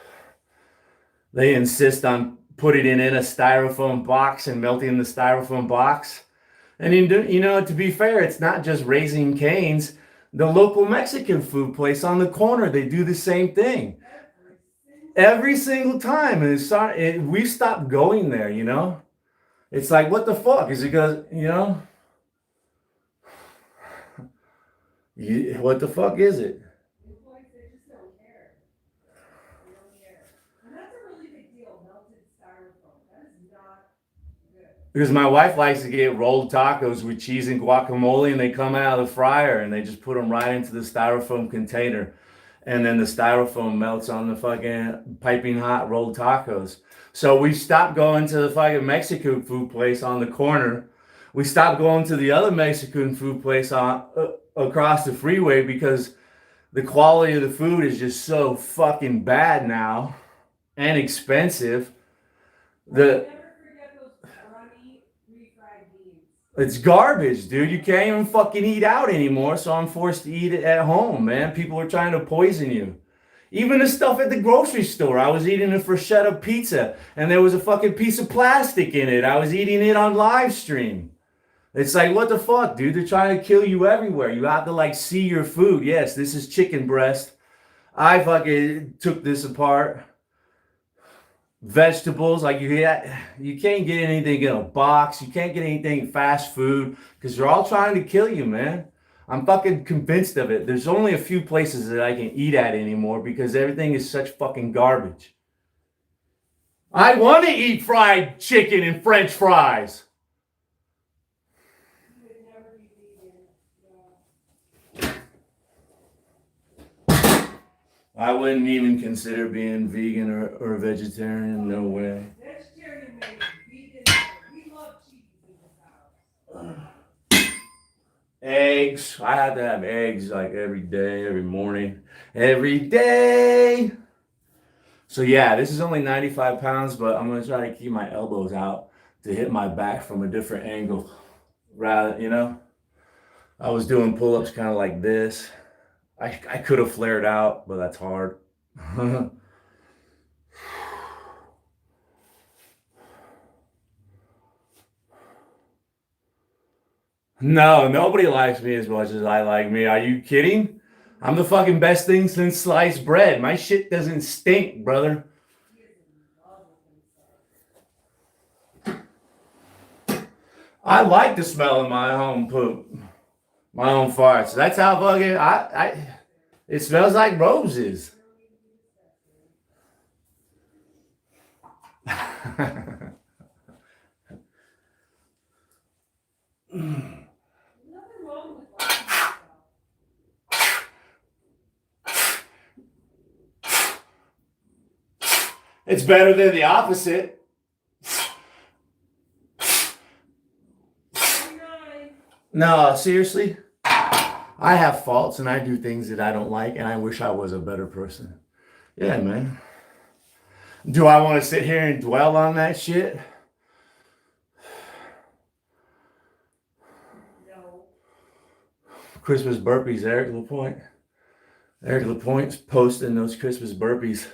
they insist on putting it in a styrofoam box and melting the styrofoam box. And you know, to be fair, it's not just Raising Cane's. The local Mexican food place on the corner, they do the same thing. Every single time. And we stopped going there, you know? It's like, what the fuck? Is it because, you know? What the fuck is it? They just don't care. They don't care. And that's a really big deal, melted styrofoam. That is not good. Because my wife likes to get rolled tacos with cheese and guacamole, and they come out of the fryer and they just put them right into the styrofoam container. and then the styrofoam melts on the fucking piping hot rolled tacos. So we stopped going to the fucking Mexican food place on the corner. We stopped going to the other Mexican food place on across the freeway because the quality of the food is just so fucking bad now and expensive. The Never forget those runny refried beans. It's garbage, dude. You can't even fucking eat out anymore, so I'm forced to eat it at home, man. People are trying to poison you. Even the stuff at the grocery store. I was eating a freschetta pizza, and there was a fucking piece of plastic in it. I was eating it on live stream. It's like, what the fuck, dude? They're trying to kill you everywhere. You have to, like, see your food. Yes, this is chicken breast. I fucking took this apart. Vegetables, like you can't get anything in a box. You can't get anything fast food because they're all trying to kill you, man. I'm fucking convinced of it. There's only a few places that I can eat at anymore because everything is such fucking garbage. I want to eat fried chicken and French fries. You would never be vegan. I wouldn't even consider being vegan or vegetarian. No way. Vegetarian made vegan. We love cheese in this house. Eggs. I have to have eggs like every day, every morning, every day. So yeah, this is only 95 pounds, but I'm gonna try to keep my elbows out to hit my back from a different angle. Rather, I was doing pull-ups kind of like this. I could have flared out, but that's hard. No, nobody likes me as much as I like me. Are you kidding? I'm the fucking best thing since sliced bread. My shit doesn't stink, brother. He is in love with himself. I like the smell of my own poop, my own farts. That's how fucking it smells like roses. Nothing wrong with liking yourself. It's better than the opposite. 29. No, seriously. I have faults and I do things that I don't like, and I wish I was a better person. Yeah, man. Do I want to sit here and dwell on that shit? No. Christmas burpees, Eric LaPointe. Eric LaPointe's posting those Christmas burpees.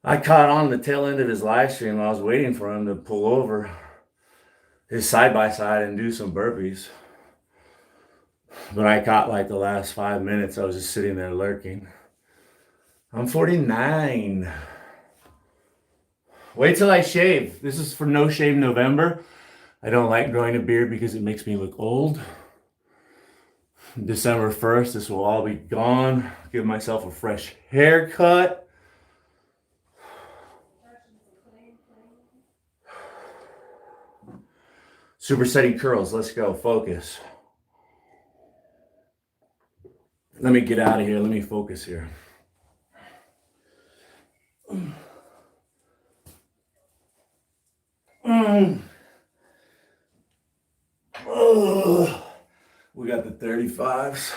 I caught on the tail end of his live stream. I was waiting for him to pull over his side by side and do some burpees. But I caught like the last 5 minutes. I was just sitting there lurking. I'm 49. Wait till I shave. This is for No Shave November. I don't like growing a beard because it makes me look old. December 1st, this will all be gone. Give myself a fresh haircut. Supersetting curls. Let's go. Focus. Let me get out of here. Let me focus here. Oh, we got the 35s.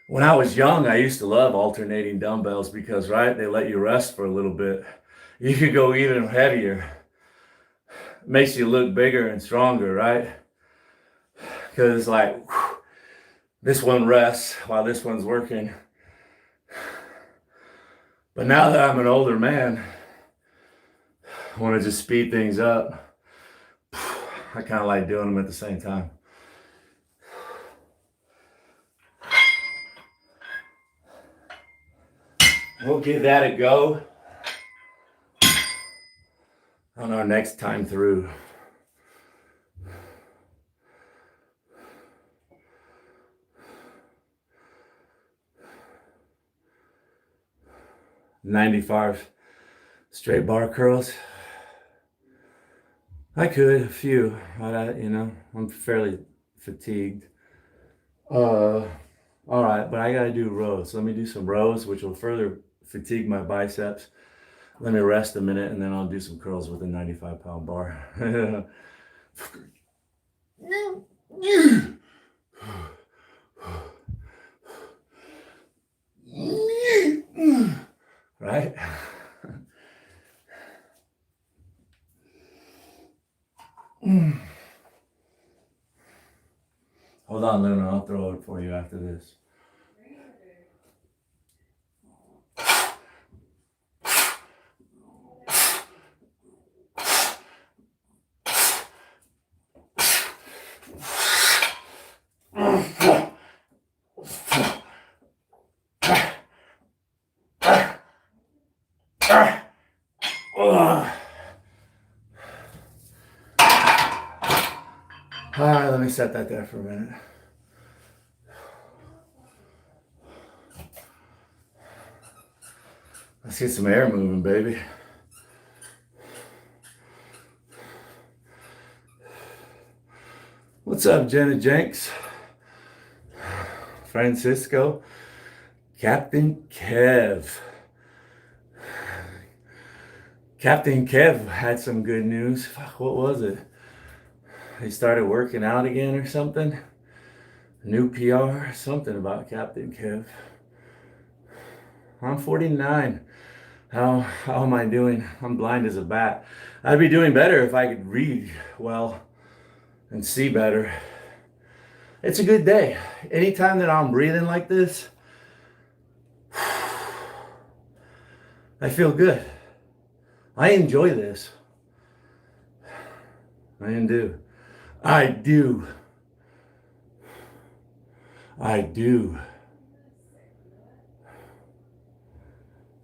When I was young, I used to love alternating dumbbells because, right, they let you rest for a little bit. You could go even heavier. Makes you look bigger and stronger, right? Because it's like, whew, this one rests while this one's working. But now that I'm an older man, I want to just speed things up. I kind of like doing them at the same time. We'll give that a go on our next time through. $95 straight bar curls. I could, a few, but I'm fairly fatigued. All right, but I gotta do rows. Let me do some rows, which will further fatigue my biceps. Let me rest a minute, and then I'll do some curls with a 95-pound bar. Right? Hold on, Luna. I'll throw it for you after this. All right, let me set that there for a minute. Let's get some air moving, baby. What's up, Jenna Jenks? Francisco? Captain Kev. Captain Kev had some good news. Fuck, what was it? He started working out again or something? New PR? Something about Captain Kev. I'm 49. How am I doing? I'm blind as a bat. I'd be doing better if I could read well and see better. It's a good day. Anytime that I'm breathing like this, I feel good. I enjoy this. I do. I do. I do.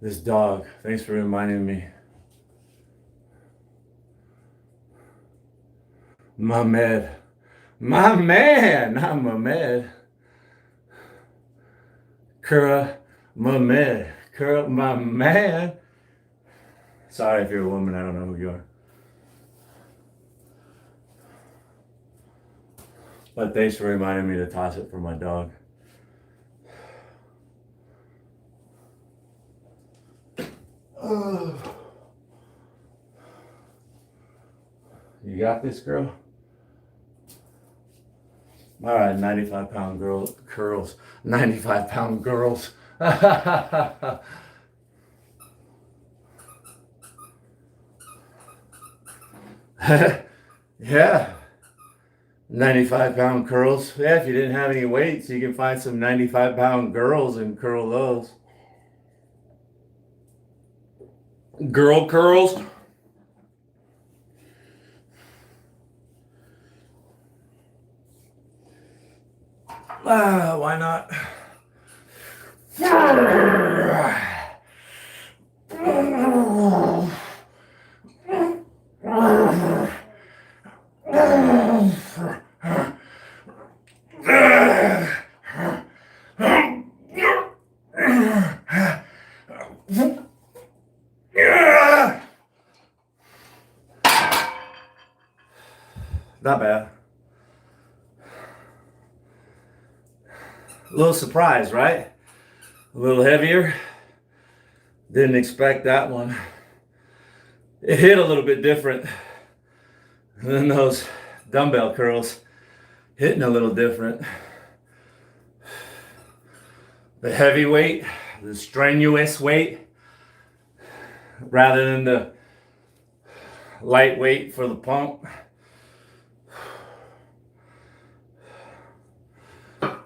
This dog, thanks for reminding me. Mamed. My man, not Mamed. Kura Mamed. Kura, my man. Sorry if you're a woman, I don't know who you are. But thanks for reminding me to toss it for my dog. Oh. You got this, girl? All right, 95-pound girl curls. 95-pound girls. Yeah. 95-pound curls. Yeah, if you didn't have any weights, you can find some 95-pound girls and curl those. Girl curls. Why not? Not bad. A little surprised, right? A little heavier. Didn't expect that one. It hit a little bit different than those dumbbell curls. Hitting a little different. The heavy weight, the strenuous weight, rather than the light weight for the pump.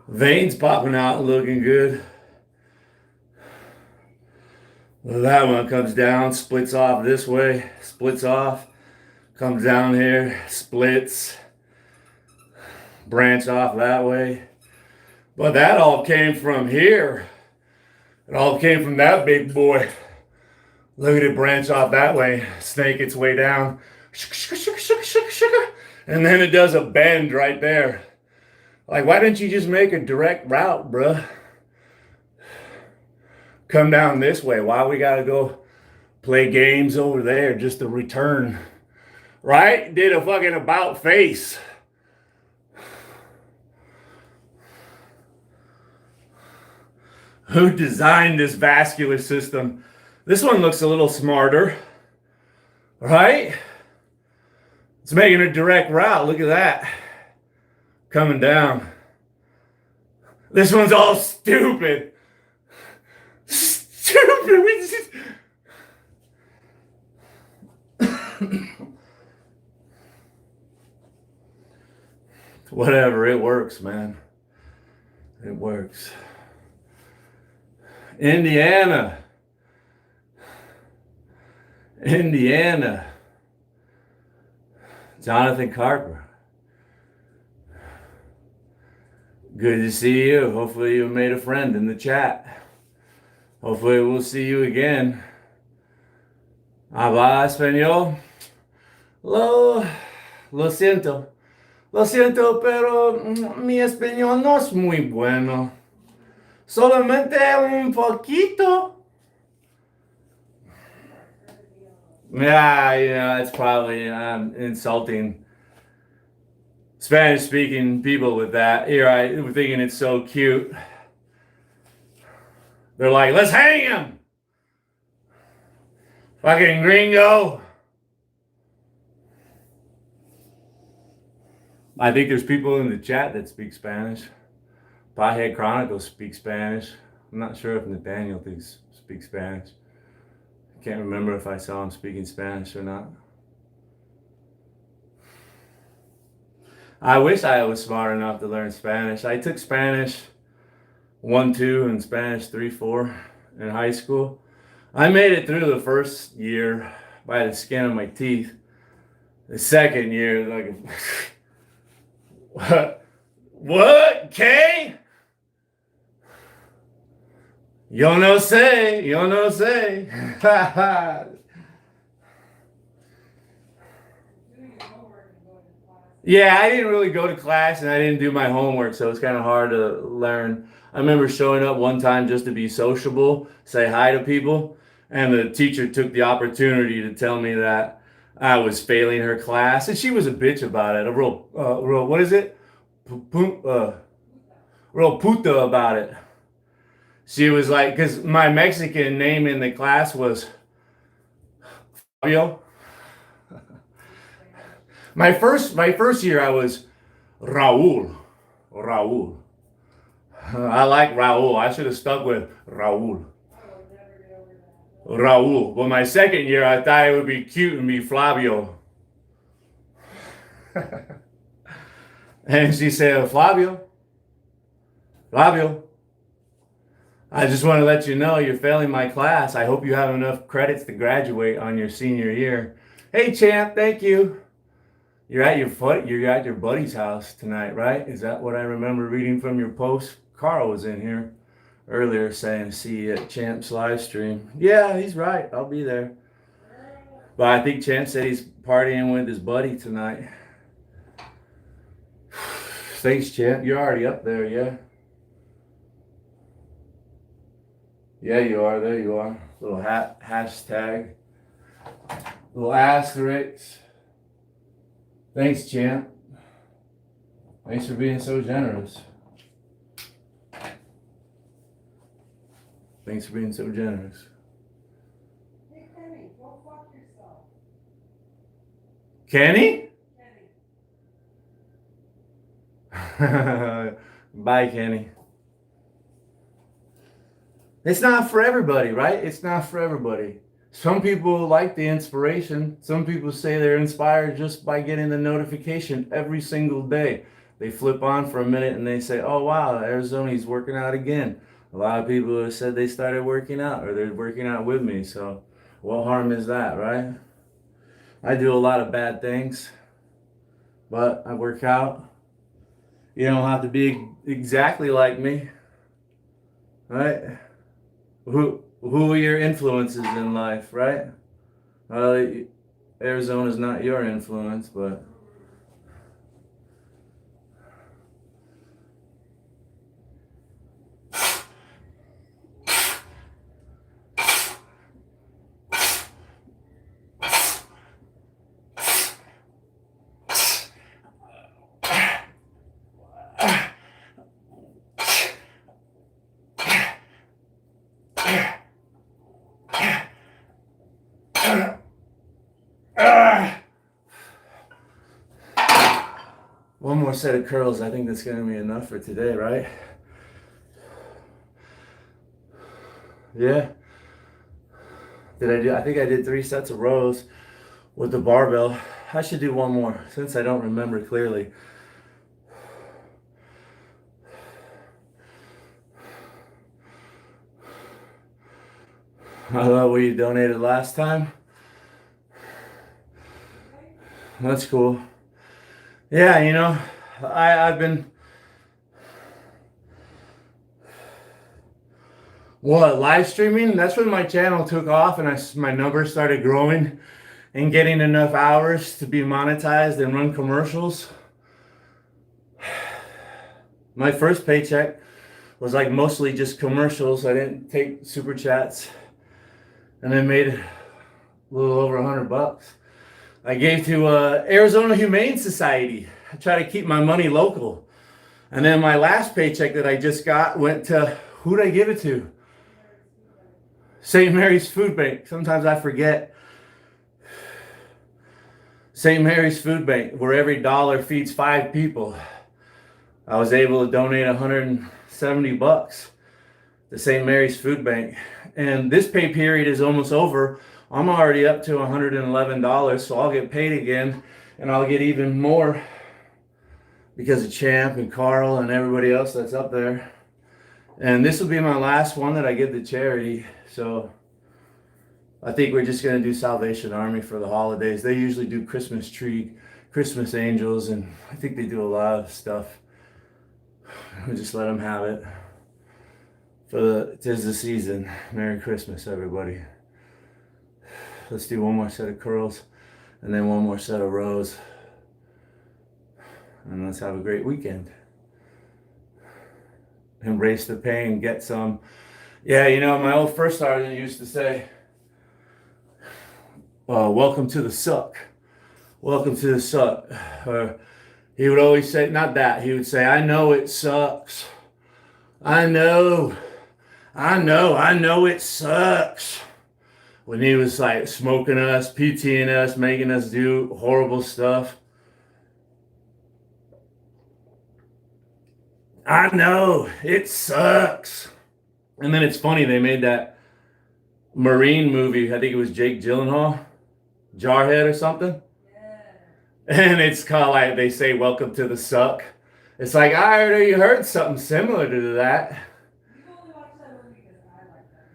Veins popping out, looking good. That one comes down, splits off this way, splits off, comes down here, splits, branch off that way. But that all came from here. It all came from that big boy. Look at it branch off that way, snake its way down, and then it does a bend right there. Like, why didn't you just make a direct route, bruh? Come down this way. Why we gotta go play games over there just to return? Right? Did a fucking about face. Who designed this vascular system? This one looks a little smarter, right? It's making a direct route. Look at that. Coming down. This one's all stupid. Stupid. Whatever, it works, man. It works. Indiana. Jonathan Carper. Good to see you. Hopefully you made a friend in the chat. Hopefully we'll see you again. Habla español. Lo siento. Lo siento, pero mi español no es muy bueno. Solamente un poquito. Yeah, it's probably insulting Spanish-speaking people with that. Here, I'm thinking it's so cute. They're like, let's hang him! Fucking gringo! I think there's people in the chat that speak Spanish. Pothead Chronicles speaks Spanish. I'm not sure if Nathaniel speaks Spanish. I can't remember if I saw him speaking Spanish or not. I wish I was smart enough to learn Spanish. I took Spanish 1-2 and Spanish 3-4 in high school. I made it through the first year by the skin of my teeth. The second year, like, what? K? Yo no sé. Yeah, I didn't really go to class and I didn't do my homework, so it's kind of hard to learn. I remember showing up one time just to be sociable, say hi to people, and the teacher took the opportunity to tell me that I was failing her class, and she was a bitch about it. A real what is it? Real puta about it. She was like, because my Mexican name in the class was Fabio. My first year I was Raul. I like Raul. I should have stuck with Raul. Well, my second year I thought it would be cute and be Flavio. And she said, Flavio. I just want to let you know you're failing my class. I hope you have enough credits to graduate on your senior year. Hey, champ, thank you. You're at your buddy's house tonight, right? Is that what I remember reading from your post? Carl was in here earlier saying, see you at Champ's live stream. Yeah, he's right. I'll be there. But I think Champ said he's partying with his buddy tonight. Thanks, Champ. You're already up there, yeah? Yeah, you are. There you are. Little hashtag. Little asterisk. Thanks, Champ. Thanks for being so generous. Thanks for being so generous. Hey, Kenny, go fuck yourself. Kenny? Bye, Kenny. It's not for everybody, right? It's not for everybody. Some people like the inspiration. Some people say they're inspired just by getting the notification every single day. They flip on for a minute and they say, oh, wow, Arizona's working out again. A lot of people have said they started working out or they're working out with me. So what harm is that, right? I do a lot of bad things, but I work out. You don't have to be exactly like me, right? Who are your influences in life, right? Well, Arizona's not your influence, but one more set of curls. I think that's gonna be enough for today, right? Yeah. I think I did 3 sets of rows with the barbell. I should do one more since I don't remember clearly. I love what you donated last time. That's cool. Yeah, you know, I've been live streaming. That's when my channel took off and my numbers started growing and getting enough hours to be monetized and run commercials. My first paycheck was like mostly just commercials. I didn't take super chats, and I made a little over $100. I gave to Arizona Humane Society. I try to keep my money local. And then my last paycheck that I just got went to, who'd I give it to? St. Mary's Food Bank. Sometimes I forget. St. Mary's Food Bank, where every dollar feeds 5 people. I was able to donate $170 to St. Mary's Food Bank. And this pay period is almost over. I'm already up to $111, so I'll get paid again, and I'll get even more because of Champ and Carl and everybody else that's up there. And this will be my last one that I give to charity. So I think we're just going to do Salvation Army for the holidays. They usually do Christmas tree, Christmas angels, and I think they do a lot of stuff. We just let them have it. Tis the season. Merry Christmas, everybody. Let's do one more set of curls and then one more set of rows. And let's have a great weekend. Embrace the pain, get some. Yeah, you know, my old first sergeant used to say, welcome to the suck. Welcome to the suck. He would always say, not that, he would say, I know it sucks. I know it sucks. When he was like smoking us, PTing us, making us do horrible stuff. I know, it sucks. And then it's funny, they made that Marine movie, I think it was Jake Gyllenhaal, Jarhead or something. Yeah. And it's called, like, they say, welcome to the suck. It's like, I already heard something similar to that. You only watch that movie because I like that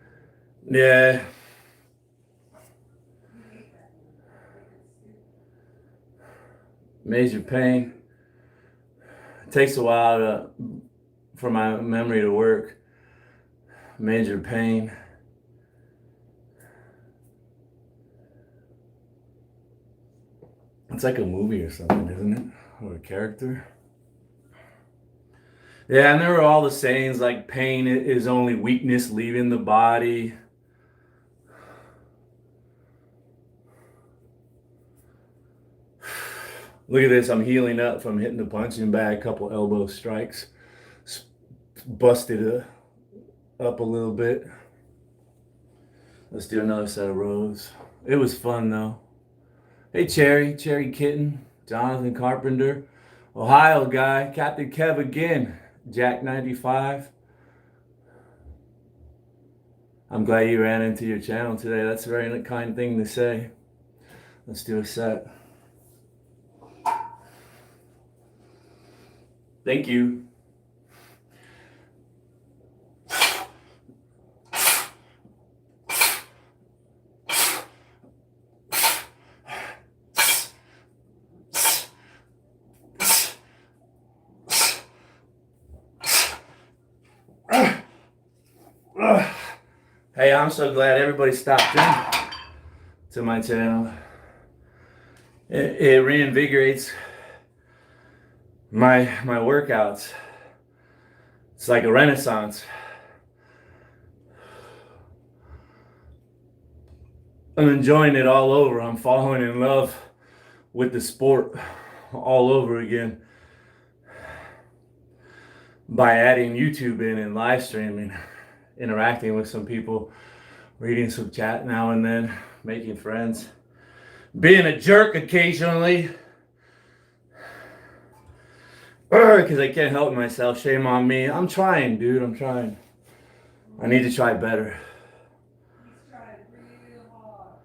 movie. Yeah. You hate that movie. I think it's stupid. Major pain. It takes a while for my memory to work. Major pain. It's like a movie or something, isn't it? Or a character. Yeah, and there were all the sayings like pain is only weakness leaving the body. Look at this, I'm healing up from hitting the punching bag, a couple elbow strikes. Busted up a little bit. Let's do another set of rows. It was fun though. Hey Cherry Kitten, Jonathan Carpenter, Ohio guy, Captain Kev again, Jack 95. I'm glad you ran into your channel today. That's a very kind thing to say. Let's do a set. Thank you. Hey, I'm so glad everybody stopped in to my channel. It reinvigorates my workouts. It's like a renaissance. I'm enjoying it all over. I'm falling in love with the sport all over again by adding YouTube in and live streaming, interacting with some people, reading some chat now and then, making friends, being a jerk occasionally because I can't help myself. Shame on me. I'm trying, dude. I'm trying. I need to try better. He's trying real hard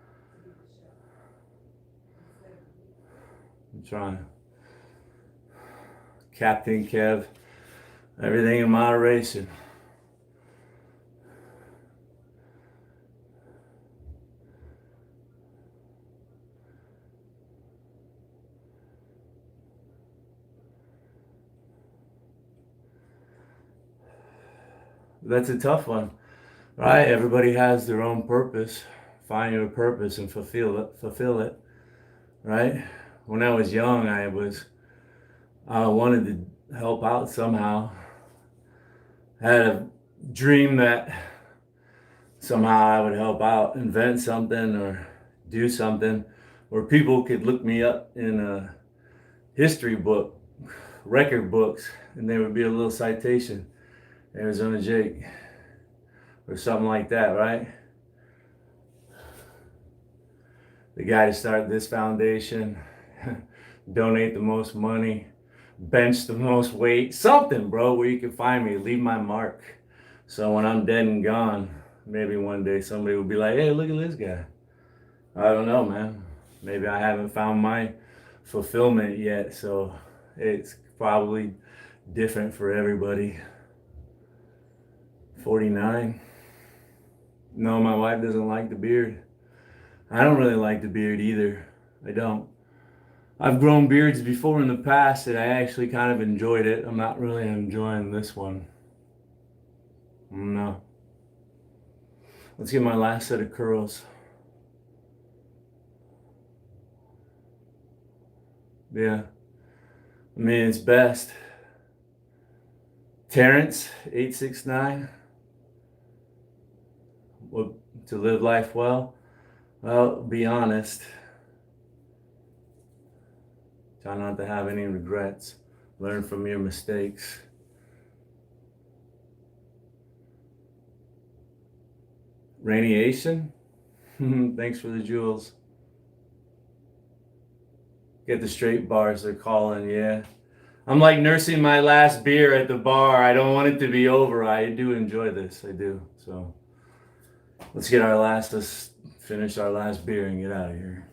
to be the chef. Instead of I'm trying. Captain Kev. Everything in moderation. That's a tough one, right? Everybody has their own purpose. Find your purpose and fulfill it, right? When I was young, I wanted to help out somehow. I had a dream that somehow I would help out, invent something or do something where people could look me up in a history book, record books, and there would be a little citation, Arizona Jake, or something like that, right? The guy to start this foundation, donate the most money, bench the most weight, something, bro, where you can find me, leave my mark. So when I'm dead and gone, maybe one day somebody will be like, hey, look at this guy. I don't know, man. Maybe I haven't found my fulfillment yet, so it's probably different for everybody. 49. No, my wife doesn't like the beard. I don't really like the beard either. I don't. I've grown beards before in the past and I actually kind of enjoyed it. I'm not really enjoying this one. No. Let's get my last set of curls. Yeah. I mean, it's best. Terrence, 869. What, to live life well? Well, be honest. Try not to have any regrets. Learn from your mistakes. Radiation? Thanks for the jewels. Get the straight bars, they're calling, yeah. I'm like nursing my last beer at the bar. I don't want it to be over. I do enjoy this, I do. So let's finish our last beer and get out of here.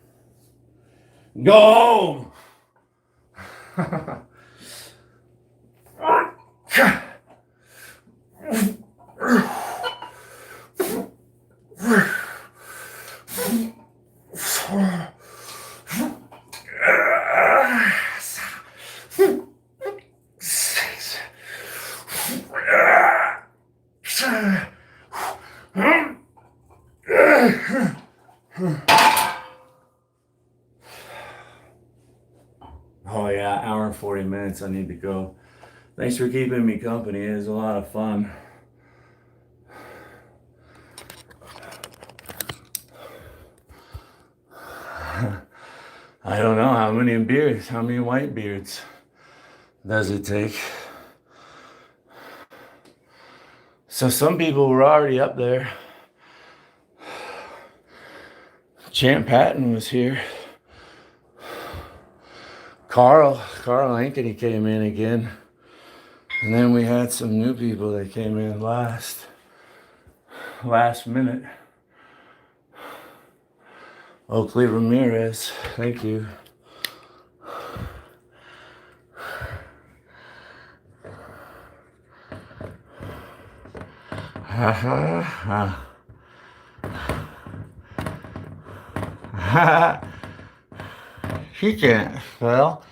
Go home! Oh yeah, hour and 40 minutes. I need to go. Thanks for keeping me company. It was a lot of fun. I don't know how many white beards does it take? So some people were already up there. Champ Patton was here. Carl Anthony came in again. And then we had some new people that came in last minute. Oakley Ramirez, thank you. Ha ha ha. He can't spell.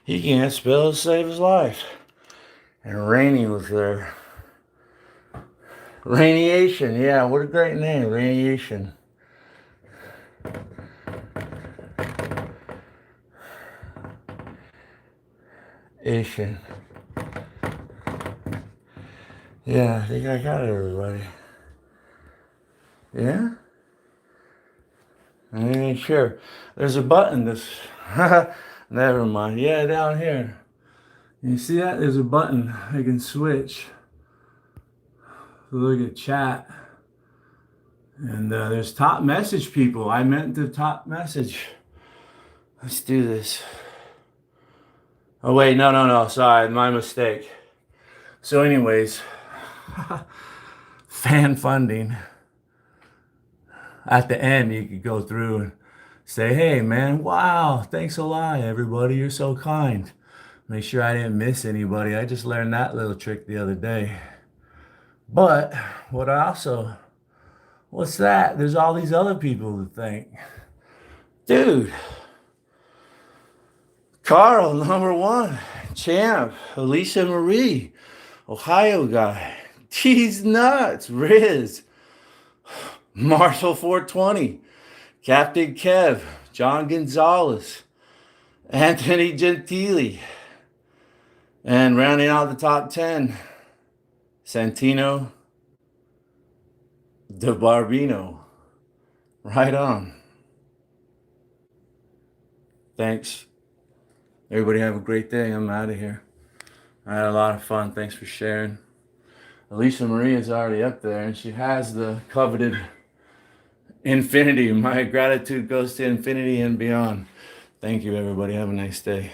He can't spell to save his life. And Rainey was there. Radiation, yeah, what a great name, Radiation. Asian. Yeah, I think I got it, everybody. Yeah? I ain't sure. There's a button this. Never mind. Yeah, down here. You see that? There's a button I can switch. Look at chat. And there's top message people. I meant the top message. Let's do this. Oh, wait. No. Sorry. My mistake. So anyways, fan funding. At the end, you could go through and say, hey, man, wow, thanks a lot, everybody. You're so kind. Make sure I didn't miss anybody. I just learned that little trick the other day. But what I also, what's that? There's all these other people to thank. Dude, Carl, number one, champ, Alicia Marie, Ohio guy, T's nuts, Riz, Marshall 420, Captain Kev, John Gonzalez, Anthony Gentili, and rounding out the top 10, Santino De Barbino. Right on. Thanks. Everybody have a great day. I'm out of here. I had a lot of fun. Thanks for sharing. Alicia Marie is already up there, and she has the coveted infinity. My gratitude goes to infinity and beyond. Thank you, everybody. Have a nice day.